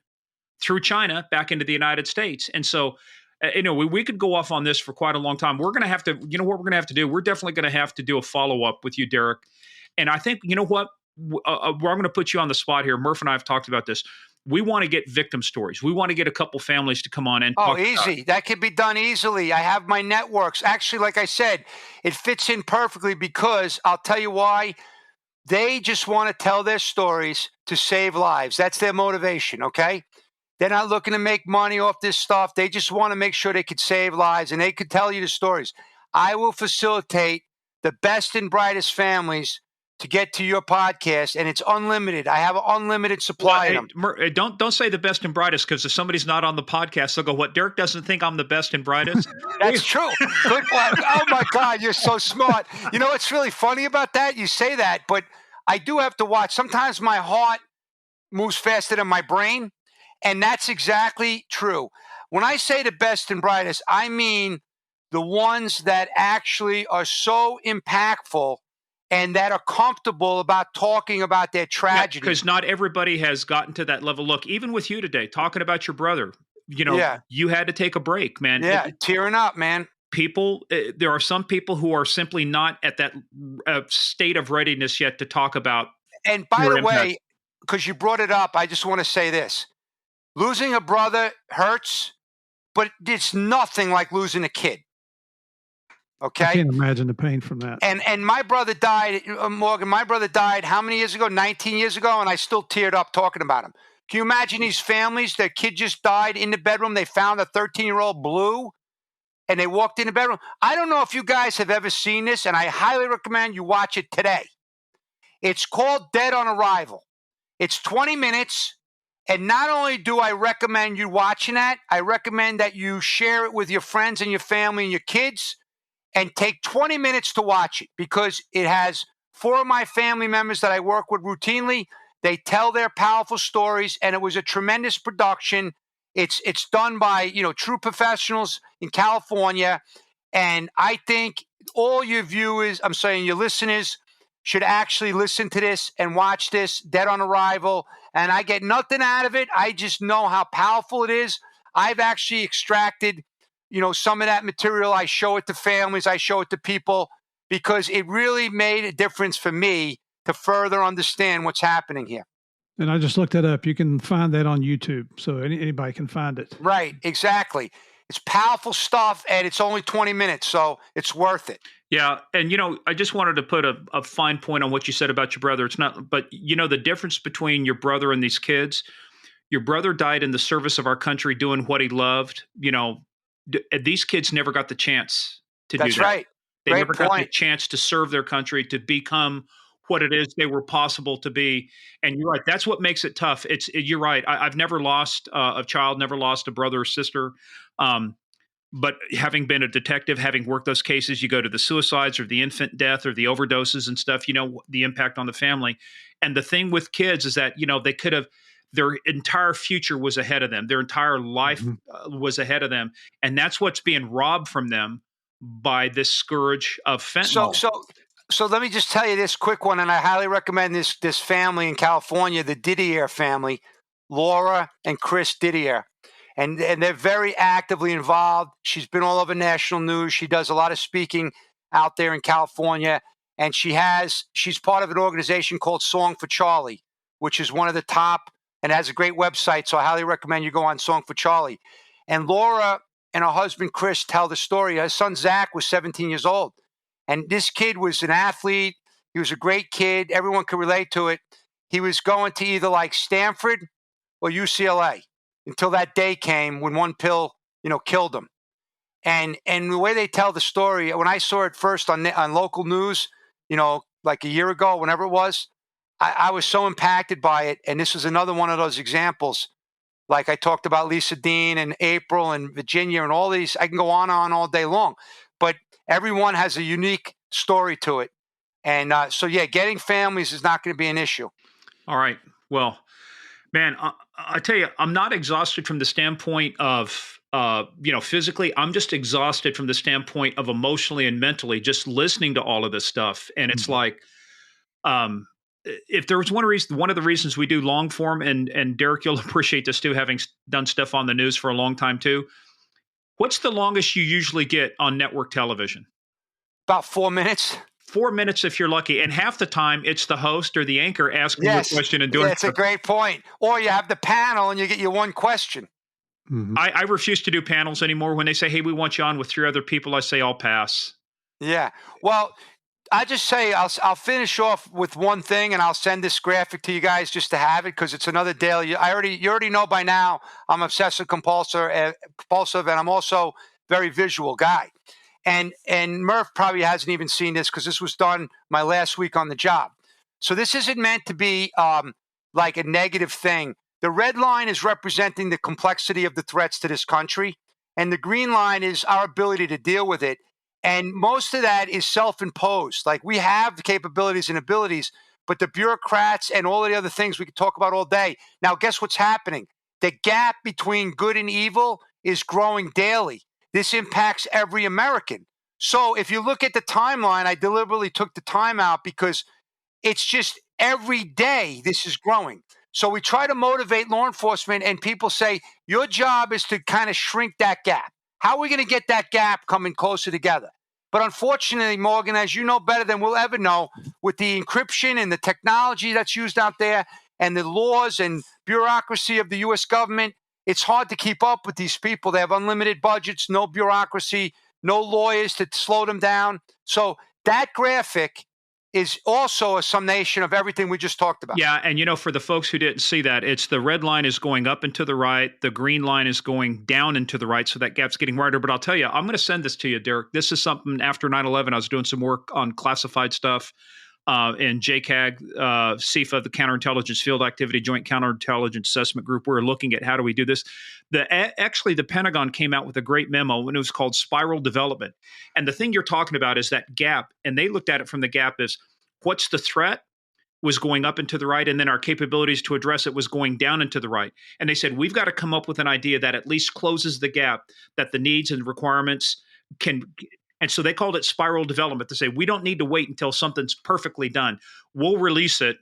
through China back into the United States. And so, we could go off on this for quite a long time. We're going to have to, what we're going to have to do? We're definitely going to have to do a follow-up with you, Derek. And I think, what? I'm going to put you on the spot here. Murph and I have talked about this. We want to get victim stories. We want to get a couple families to come on and talk. Easy. That could be done easily. I have my networks. Actually, like I said, it fits in perfectly because I'll tell you why. They just want to tell their stories to save lives. That's their motivation, okay? They're not looking to make money off this stuff. They just want to make sure they could save lives, and they could tell you the stories. I will facilitate the best and brightest families to get to your podcast, and it's unlimited. I have an unlimited supply of them. Don't say the best and brightest, because if somebody's not on the podcast, they'll go, what, Derek doesn't think I'm the best and brightest? That's true. Good one. Oh, my God, you're so smart. You know what's really funny about that? You say that, but I do have to watch. Sometimes my heart moves faster than my brain, and that's exactly true. When I say the best and brightest, I mean the ones that actually are so impactful and that are comfortable about talking about their tragedy. Because not everybody has gotten to that level. Look, even with you today, talking about your brother, you had to take a break, man. Yeah, tearing up, man. There are some people who are simply not at that state of readiness yet to talk about. And by the way, because you brought it up, I just want to say this. Losing a brother hurts, but it's nothing like losing a kid. Okay? I can't imagine the pain from that. And my brother died, Morgan, my brother died how many years ago? 19 years ago, and I still teared up talking about him. Can you imagine these families? Their kid just died in the bedroom. They found a 13-year-old blue, and they walked in the bedroom. I don't know if you guys have ever seen this, and I highly recommend you watch it today. It's called Dead on Arrival. It's 20 minutes. And not only do I recommend you watching that, I recommend that you share it with your friends and your family and your kids and take 20 minutes to watch it because it has 4 of my family members that I work with routinely. They tell their powerful stories, and it was a tremendous production. It's done by, true professionals in California. And I think all your listeners should actually listen to this and watch this, Dead on Arrival. and I get nothing out of it. I just know how powerful it is. I've actually extracted, some of that material. I show it to families. I show it to people because it really made a difference for me to further understand what's happening here. And I just looked it up. You can find that on YouTube, so anybody can find it. Right, exactly. It's powerful stuff, and it's only 20 minutes, so it's worth it. Yeah, and I just wanted to put a fine point on what you said about your brother. It's not, but the difference between your brother and these kids. Your brother died in the service of our country, doing what he loved. These kids never got the chance to do that. That's right. They Great never point. got the chance to serve their country, to become what it is they were possible to be. And you're right. That's what makes it tough. You're right. I've never lost a child, never lost a brother or sister. But having been a detective, having worked those cases, you go to the suicides or the infant death or the overdoses and stuff, the impact on the family. And the thing with kids is that, they could have, their entire future was ahead of them. Their entire life was ahead of them. And that's what's being robbed from them by this scourge of fentanyl. So let me just tell you this quick one, and I highly recommend this family in California, the Didier family, Laura and Chris Didier. And they're very actively involved. She's been all over national news. She does a lot of speaking out there in California. And she's part of an organization called Song for Charlie, which is one of the top and has a great website. So I highly recommend you go on Song for Charlie. And Laura and her husband, Chris, tell the story. Her son, Zach, was 17 years old. And this kid was an athlete. He was a great kid. Everyone could relate to it. He was going to either like Stanford or UCLA until that day came when one pill, killed him. And the way they tell the story, when I saw it first on local news, like a year ago, whenever it was, I was so impacted by it. And this was another one of those examples. Like I talked about Lisa Dean and April and Virginia and all these. I can go on all day long. But everyone has a unique story to it. And getting families is not going to be an issue. All right. Well, man, I tell you, I'm not exhausted from the standpoint of, physically. I'm just exhausted from the standpoint of emotionally and mentally, just listening to all of this stuff. And it's like, if there was one of the reasons we do long form, and Derek, you'll appreciate this too, having done stuff on the news for a long time too. What's the longest you usually get on network television? About 4 minutes. 4 minutes if you're lucky. And half the time it's the host or the anchor asking you a question and doing it. That's a great point. Or you have the panel and you get your one question. Mm-hmm. I refuse to do panels anymore. When they say, hey, we want you on with 3 other people, I say, I'll pass. Yeah. Well, I just say I'll finish off with one thing, and I'll send this graphic to you guys just to have it because it's another daily. You already know by now I'm obsessive compulsive, and I'm also very visual guy. And Murph probably hasn't even seen this because this was done my last week on the job. So this isn't meant to be like a negative thing. The red line is representing the complexity of the threats to this country, and the green line is our ability to deal with it. And most of that is self-imposed. Like we have the capabilities and abilities, but the bureaucrats and all of the other things we could talk about all day. Now, guess what's happening? The gap between good and evil is growing daily. This impacts every American. So if you look at the timeline, I deliberately took the time out because it's just every day this is growing. So we try to motivate law enforcement, and people say, your job is to kind of shrink that gap. How are we going to get that gap coming closer together? But unfortunately, Morgan, as you know better than we'll ever know, with the encryption and the technology that's used out there and the laws and bureaucracy of the U.S. government, it's hard to keep up with these people. They have unlimited budgets, no bureaucracy, no lawyers to slow them down. So that graphic is also a summation of everything we just talked about. Yeah, and for the folks who didn't see that, it's the red line is going up and to the right, the green line is going down and to the right, so that gap's getting wider. But I'll tell you, I'm going to send this to you, Derek. This is something after 9/11, I was doing some work on classified stuff in JCAG, CIFA, the Counterintelligence Field Activity Joint Counterintelligence Assessment Group. We're looking at how do we do this. Actually, the Pentagon came out with a great memo, and it was called Spiral Development. And the thing you're talking about is that gap, and they looked at it from the gap as what's the threat was going up and to the right, and then our capabilities to address it was going down and to the right. And they said, we've got to come up with an idea that at least closes the gap, that the needs and requirements can. And so they called it spiral development. They say, we don't need to wait until something's perfectly done. We'll release it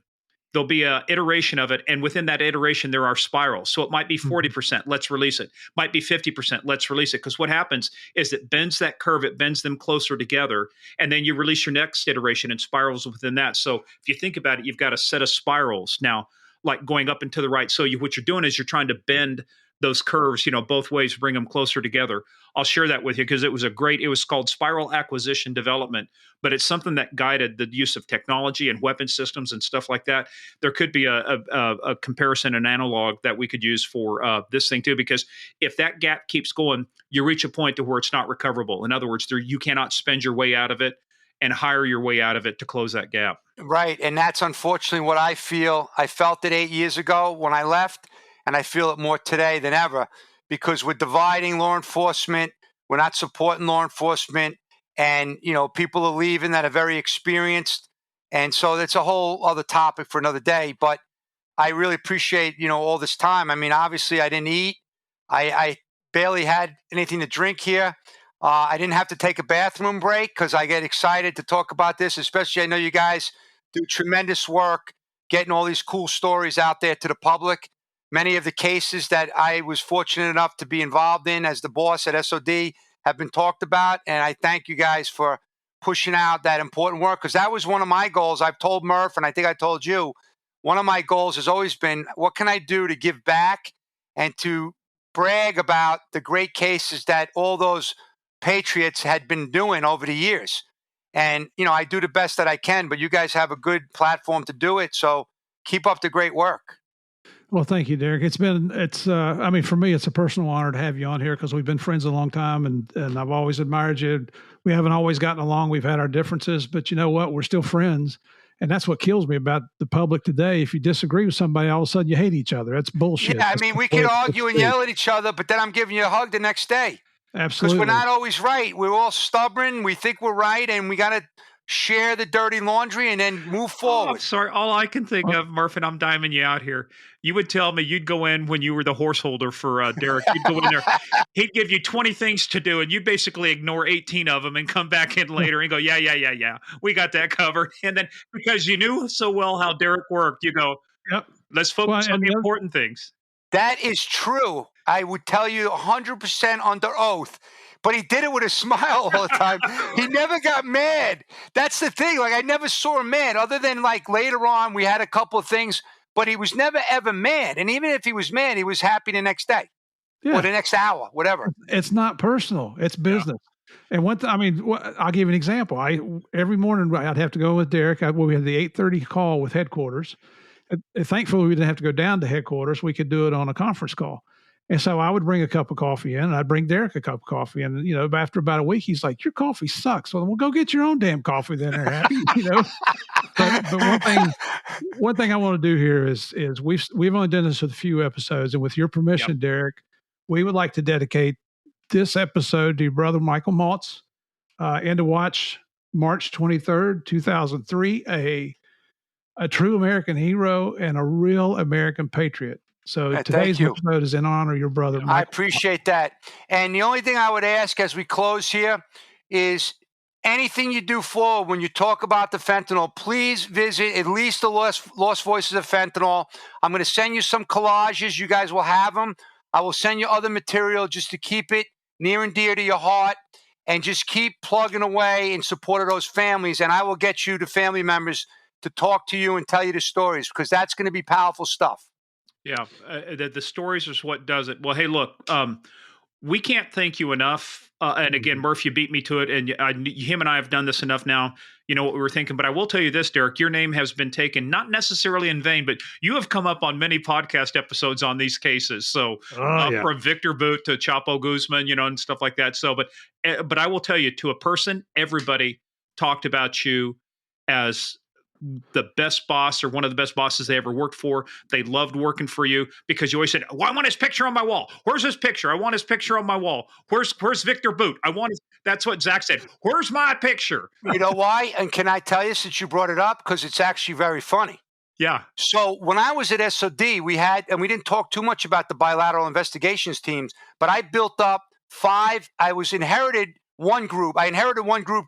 there'll be a iteration of it, and within that iteration there are spirals. So it might be 40%, let's release it. Might be 50%, let's release it. Because what happens is it bends that curve, it bends them closer together, and then you release your next iteration and spirals within that. So if you think about it, you've got a set of spirals now, like going up and to the right. So what you're doing is you're trying to bend those curves, both ways, bring them closer together. I'll share that with you because it was called Spiral Acquisition Development, but it's something that guided the use of technology and weapon systems and stuff like that. There could be a comparison, an analog that we could use for this thing too, because if that gap keeps going, you reach a point to where it's not recoverable. In other words, you cannot spend your way out of it and hire your way out of it to close that gap. Right. And that's unfortunately what I feel. I felt it 8 years ago when I left, and I feel it more today than ever, because we're dividing law enforcement. We're not supporting law enforcement. And, people are leaving that are very experienced. And so that's a whole other topic for another day. But I really appreciate, all this time. I mean, obviously I didn't eat. I barely had anything to drink here. I didn't have to take a bathroom break because I get excited to talk about this, especially I know you guys do tremendous work getting all these cool stories out there to the public. Many of the cases that I was fortunate enough to be involved in as the boss at SOD have been talked about. And I thank you guys for pushing out that important work, because that was one of my goals. I've told Murph, and I think I told you, one of my goals has always been, what can I do to give back and to brag about the great cases that all those patriots had been doing over the years. And, I do the best that I can, but you guys have a good platform to do it. So keep up the great work. Well, thank you, Derek. For me, it's a personal honor to have you on here because we've been friends a long time, and I've always admired you. We haven't always gotten along. We've had our differences, but you know what? We're still friends. And that's what kills me about the public today. If you disagree with somebody, all of a sudden you hate each other. That's bullshit. Yeah, we can argue and yell at each other, but then I'm giving you a hug the next day. Absolutely. Because we're not always right. We're all stubborn. We think we're right, and we got to share the dirty laundry and then move forward. Oh, sorry. All I can think of, Murph, and I'm diming you out here. You would tell me you'd go in when you were the horse holder for Derek. You'd go in there. He'd give you 20 things to do, and you basically ignore 18 of them and come back in later and go, yeah. We got that covered. And then because you knew so well how Derek worked, you go, yep, let's focus on the important things. That is true. I would tell you 100% under oath. But he did it with a smile all the time. He never got mad. That's the thing. I never saw him mad, other than later on we had a couple of things, but he was never ever mad. And even if he was mad, he was happy the next day or the next hour, whatever. It's not personal. It's business. Yeah. And I'll give you an example. Every morning I'd have to go with Derek. We had the 8:30 call with headquarters. Thankfully, we didn't have to go down to headquarters. We could do it on a conference call. And so I would bring a cup of coffee in, and I'd bring Derek a cup of coffee. And, after about a week, he's like, your coffee sucks. Well, go get your own damn coffee then, they're happy, But one thing I want to do here is we've only done this with a few episodes. And with your permission, Derek, we would like to dedicate this episode to your brother, Michael Maltz, and to watch March 23rd, 2003, a true American hero and a real American patriot. So today's episode is in honor of your brother, Michael. I appreciate that. And the only thing I would ask as we close here is anything you do forward when you talk about the fentanyl, please visit at least the Lost Voices of Fentanyl. I'm going to send you some collages. You guys will have them. I will send you other material just to keep it near and dear to your heart, and just keep plugging away in support of those families. And I will get you the family members to talk to you and tell you the stories, because that's going to be powerful stuff. Yeah, the stories is what does it. Well, hey, look, we can't thank you enough. And again, Murph, you beat me to it, and him and I have done this enough now. You know what we were thinking. But I will tell you this, Derek, your name has been taken, not necessarily in vain, but you have come up on many podcast episodes on these cases. So from Victor Boot to Chapo Guzman, and stuff like that. So, but I will tell you, to a person, everybody talked about you as the best boss or one of the best bosses they ever worked for. They loved working for you because you always said, well, I want his picture on my wall. Where's his picture? I want his picture on my wall. Where's Victor Boot? That's what Zach said. Where's my picture? You know why? And can I tell you, since you brought it up, because it's actually very funny. Yeah. So when I was at SOD, we didn't talk too much about the bilateral investigations teams, but I built up 5. I inherited one group.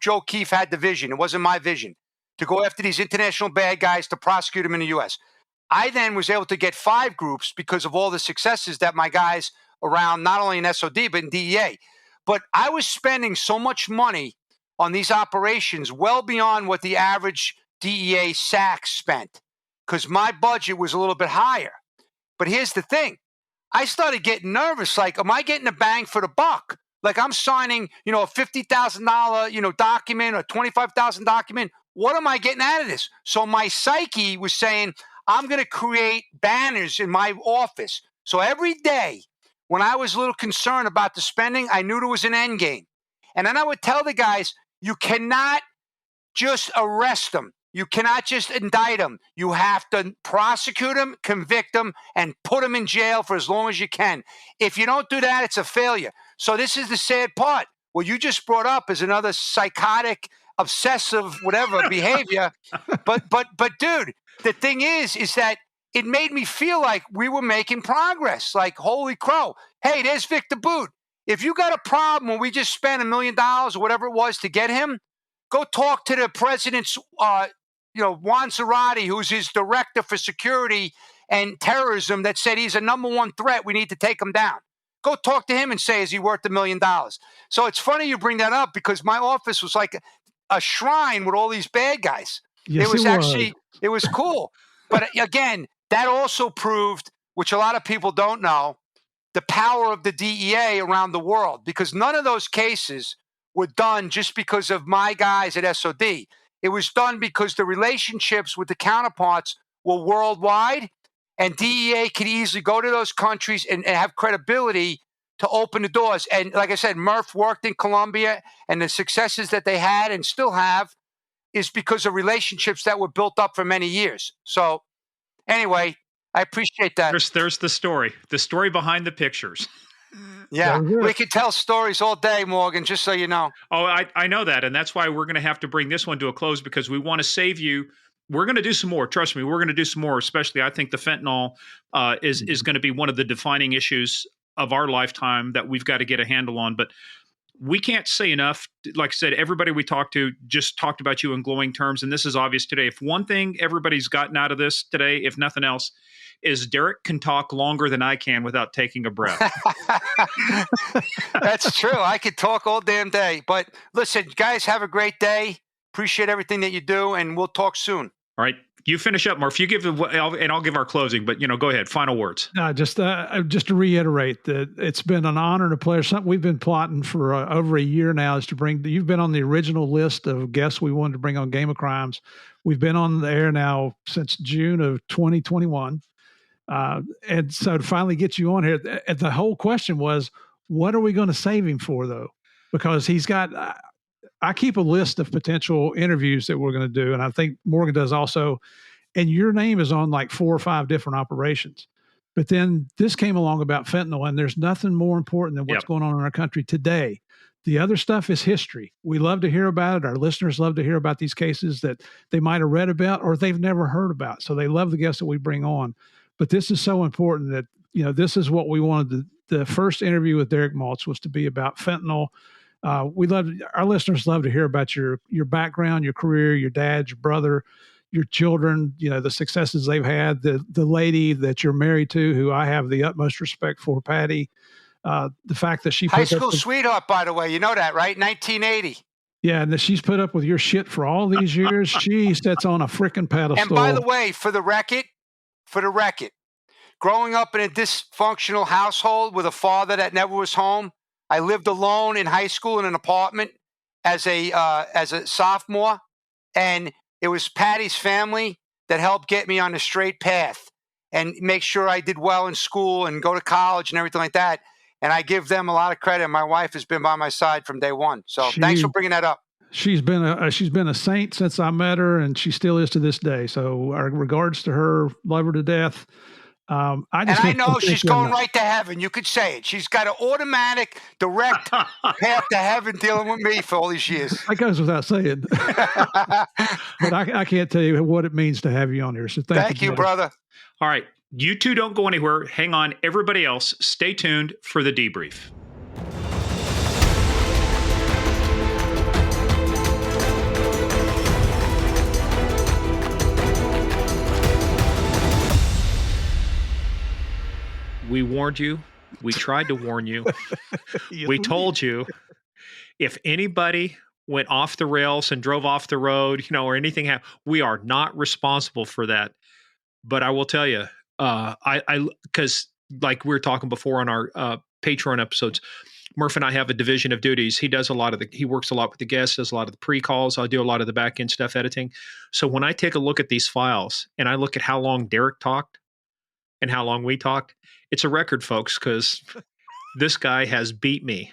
Joe Keefe had the vision. It wasn't my vision to go after these international bad guys to prosecute them in the U.S. I then was able to get 5 groups because of all the successes that my guys around, not only in SOD, but in DEA. But I was spending so much money on these operations well beyond what the average DEA SAC spent because my budget was a little bit higher. But here's the thing. I started getting nervous. Like, am I getting a bang for the buck? Like, I'm signing, a $50,000, document or $25,000 document. What am I getting out of this? So my psyche was saying, I'm going to create banners in my office. So every day when I was a little concerned about the spending, I knew there was an end game. And then I would tell the guys, you cannot just arrest them. You cannot just indict them. You have to prosecute them, convict them, and put them in jail for as long as you can. If you don't do that, it's a failure. So this is the sad part. What you just brought up is another psychotic, obsessive, whatever behavior. But dude, the thing is that it made me feel like we were making progress. Like, holy crow. Hey, there's Victor Boot. If you got a problem when we just spent $1 million or whatever it was to get him, go talk to the president's, Juan Zarate, who's his director for security and terrorism, that said he's a number 1 threat. We need to take him down. Go talk to him and say, is he worth $1 million? So it's funny you bring that up because my office was like a shrine with all these bad guys. Yes, it was cool. But again, that also proved, which a lot of people don't know, the power of the DEA around the world, because none of those cases were done just because of my guys at SOD. It was done because the relationships with the counterparts were worldwide, and DEA could easily go to those countries and have credibility to open the doors. And like I said, Murph worked in Colombia, and the successes that they had and still have is because of relationships that were built up for many years. So anyway, I appreciate that. There's the story behind the pictures. Yeah, we could tell stories all day, Morgan, just so you know. Oh, I know that. And that's why we're going to have to bring this one to a close because we want to save you. We're going to do some more. Trust me, we're going to do some more, especially I think the fentanyl is going to be one of the defining issues of our lifetime that we've got to get a handle on. But we can't say enough. Like I said, everybody we talked to just talked about you in glowing terms. And this is obvious today. If one thing everybody's gotten out of this today, if nothing else, is Derek can talk longer than I can without taking a breath. That's true. I could talk all damn day. But listen, guys, have a great day. Appreciate everything that you do, and we'll talk soon. All right. You finish up, Murph. You give and I'll give our closing, but go ahead. Final words. No, just to reiterate that it's been an honor and a pleasure. Something we've been plotting for over a year now is to bring. You've been on the original list of guests we wanted to bring on Game of Crimes. We've been on the air now since June of 2021. And so to finally get you on here, the whole question was, what are we going to save him for, though? Because he's got, I keep a list of potential interviews that we're going to do. And I think Morgan does also. And your name is on like 4 or 5 different operations. But then this came along about fentanyl, and there's nothing more important than what's going on in our country today. The other stuff is history. We love to hear about it. Our listeners love to hear about these cases that they might have read about or they've never heard about. So they love the guests that we bring on. But this is so important that, this is what we wanted. The first interview with Derek Maltz was to be about fentanyl. Our listeners love to hear about your background, your career, your dad, your brother, your children, the successes they've had, the lady that you're married to, who I have the utmost respect for, Patty. The fact that she high school sweetheart, by the way, you know that, right? 1980. Yeah, and that she's put up with your shit for all these years. She sits on a freaking pedestal. And by the way, for the record, growing up in a dysfunctional household with a father that never was home, I lived alone in high school in an apartment as a sophomore, and it was Patty's family that helped get me on the straight path and make sure I did well in school and go to college and everything like that. And I give them a lot of credit. My wife has been by my side from day one. So thanks for bringing that up. She's been a saint since I met her, and she still is to this day. So our regards to her, love her to death. I know she's going right to heaven. You could say it. She's got an automatic, direct path to heaven dealing with me for all these years. That goes without saying. But I can't tell you what it means to have you on here. So thank you, brother. All right. You two don't go anywhere. Hang on. Everybody else, stay tuned for the debrief. We warned you. We tried to warn you. We told you if anybody went off the rails and drove off the road, or anything happened, we are not responsible for that. But I will tell you, because like we were talking before on our Patreon episodes, Murph and I have a division of duties. He does he works a lot with the guests, does a lot of the pre-calls. I do a lot of the back end stuff, editing. So when I take a look at these files and I look at how long Derek talked and how long we talked, it's a record, folks, because this guy has beat me.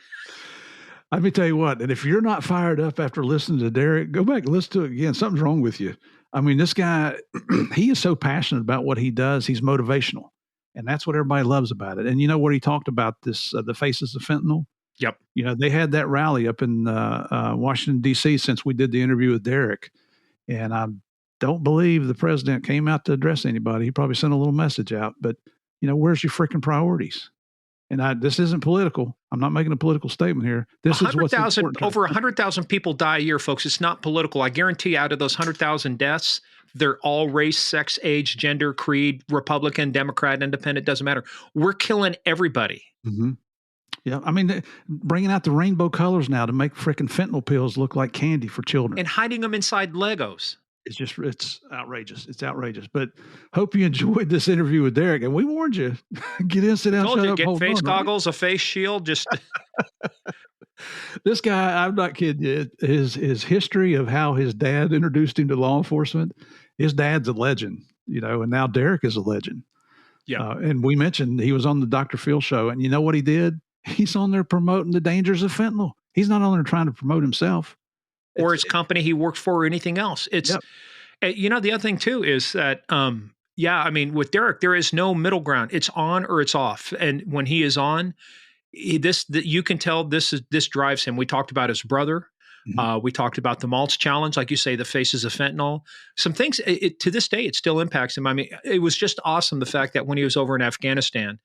Let me tell you what, and if you're not fired up after listening to Derek, go back and listen to it again. Something's wrong with you. I mean, this guy, he is so passionate about what he does. He's motivational. And that's what everybody loves about it. And you know what he talked about, this, the faces of fentanyl? Yep. They had that rally up in Washington, D.C. since we did the interview with Derek. And I don't believe the president came out to address anybody. He probably sent a little message out. But, where's your freaking priorities? And this isn't political. I'm not making a political statement here. This is what's important. Over 100,000 people die a year, folks. It's not political. I guarantee you, out of those 100,000 deaths, they're all race, sex, age, gender, creed, Republican, Democrat, Independent, doesn't matter. We're killing everybody. Mm-hmm. Yeah. I mean, bringing out the rainbow colors now to make freaking fentanyl pills look like candy for children. And hiding them inside Legos. It's outrageous. It's outrageous. But hope you enjoyed this interview with Derek. And we warned you, get in, sit down, shut up, get face goggles, a face shield. Just this guy, I'm not kidding you. His history of how his dad introduced him to law enforcement. His dad's a legend, and now Derek is a legend. Yeah. And we mentioned he was on the Dr. Phil show, and you know what he did? He's on there promoting the dangers of fentanyl. He's not on there trying to promote himself or his company he works for or anything else. It's, the other thing too is that, with Derek, there is no middle ground. It's on or it's off. And when he is on, you can tell this drives him. We talked about his brother. Mm-hmm. We talked about the Maltz challenge, like you say, the faces of fentanyl. Some things, to this day, it still impacts him. I mean, it was just awesome, the fact that when he was over in Afghanistan,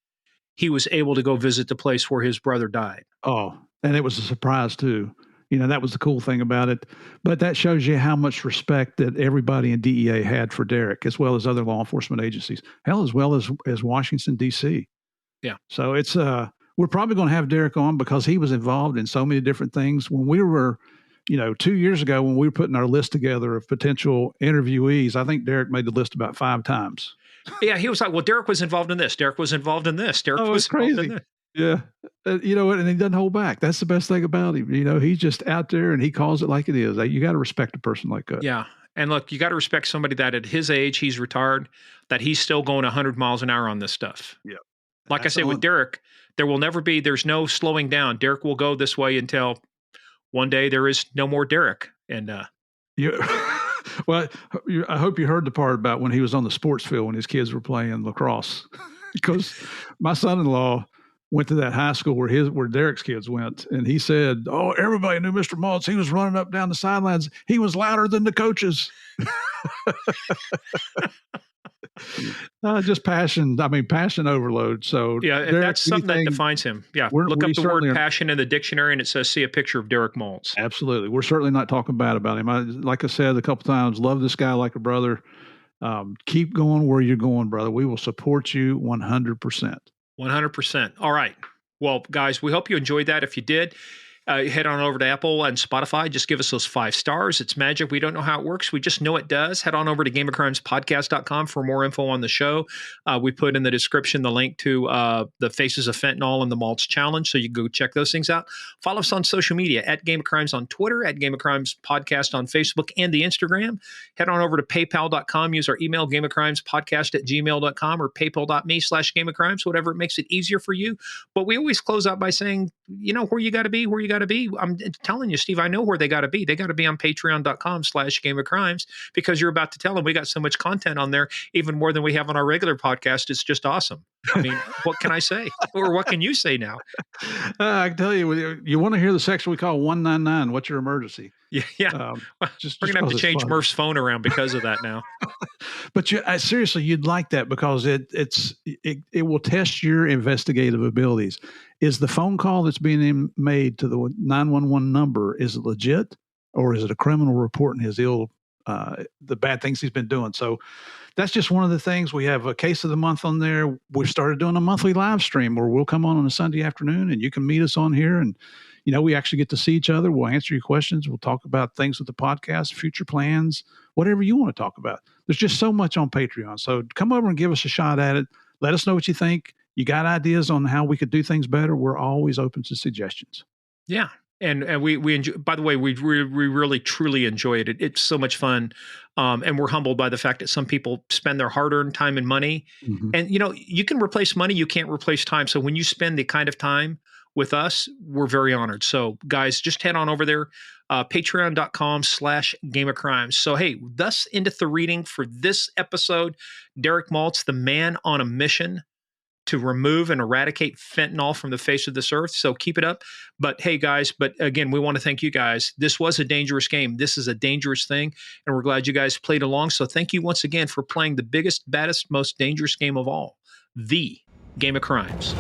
he was able to go visit the place where his brother died. Oh, and it was a surprise too. That was the cool thing about it. But that shows you how much respect that everybody in DEA had for Derek, as well as other law enforcement agencies, hell, as well as Washington, D.C. Yeah. So it's we're probably going to have Derek on because he was involved in so many different things. When we were, 2 years ago, when we were putting our list together of potential interviewees, I think Derek made the list about 5 times. Yeah, he was like, well, Derek was involved in this. Derek was involved in this. Derek was crazy. Involved in this. Yeah. And he doesn't hold back. That's the best thing about him. He's just out there and he calls it like it is. You got to respect a person like that. Yeah. And look, you got to respect somebody that at his age, he's retired, that he's still going 100 miles an hour on this stuff. Yeah. Like I say with Derek, there's no slowing down. Derek will go this way until one day there is no more Derek. And, well, I hope you heard the part about when he was on the sports field when his kids were playing lacrosse, because my son-in-law went to that high school where Derek's kids went, and he said, "Oh, everybody knew Mr. Maltz. He was running up down the sidelines. He was louder than the coaches." Just passion. I mean, passion overload. So yeah, and Derek, that's something that defines him. Yeah, look up the word passion in the dictionary, and it says, "See a picture of Derek Maltz." Absolutely, we're certainly not talking bad about him. Like I said a couple times, love this guy like a brother. Keep going where you're going, brother. We will support you 100%. 100%. All right. Well, guys, we hope you enjoyed that. If you did, head on over to Apple and Spotify. Just give us those 5 stars. It's magic. We don't know how it works. We just know it does. Head on over to GameOfCrimesPodcast.com for more info on the show. We put in the description the link to the Faces of Fentanyl and the Maltz Challenge, so you can go check those things out. Follow us on social media at Game of Crimes on Twitter, at Game of Crimes Podcast on Facebook and the Instagram. Head on over to PayPal.com. Use our email, GameOfCrimesPodcast@gmail.com or PayPal.me/GameOfCrimes, whatever it makes it easier for you. But we always close out by saying, where you got to be, I'm telling you, Steve, I know where they got to be. They got to be on patreon.com/Game of Crimes, because you're about to tell them we got so much content on there, even more than we have on our regular podcast. It's just awesome. I mean, what can I say? Or what can you say now? I can tell you, you want to hear the section we call 199. What's your emergency? Yeah. We're going to have to change Murph's phone around because of that now. But seriously, you'd like that, because it will test your investigative abilities. Is the phone call that's being made to the 911 number, is it legit, or is it a criminal reporting his ill the bad things he's been doing. So that's just one of the things. We have a case of the month on there. We've started doing a monthly live stream where we'll come on a Sunday afternoon and you can meet us on here. And, we actually get to see each other. We'll answer your questions. We'll talk about things with the podcast, future plans, whatever you want to talk about. There's just so much on Patreon. So come over and give us a shot at it. Let us know what you think. You got ideas on how we could do things better. We're always open to suggestions. Yeah. And we enjoy, by the way, we really truly enjoy it. It's so much fun. And we're humbled by the fact that some people spend their hard-earned time and money. Mm-hmm. And, you can replace money. You can't replace time. So when you spend the kind of time with us, we're very honored. So guys, just head on over there, patreon.com/Game of Crimes. So, hey, thus endeth the reading for this episode. Derek Maltz, the man on a mission to remove and eradicate fentanyl from the face of this earth. So keep it up. But hey, guys, again, we want to thank you guys. This was a dangerous game. This is a dangerous thing. And we're glad you guys played along. So thank you once again for playing the biggest, baddest, most dangerous game of all, the Game of Crimes.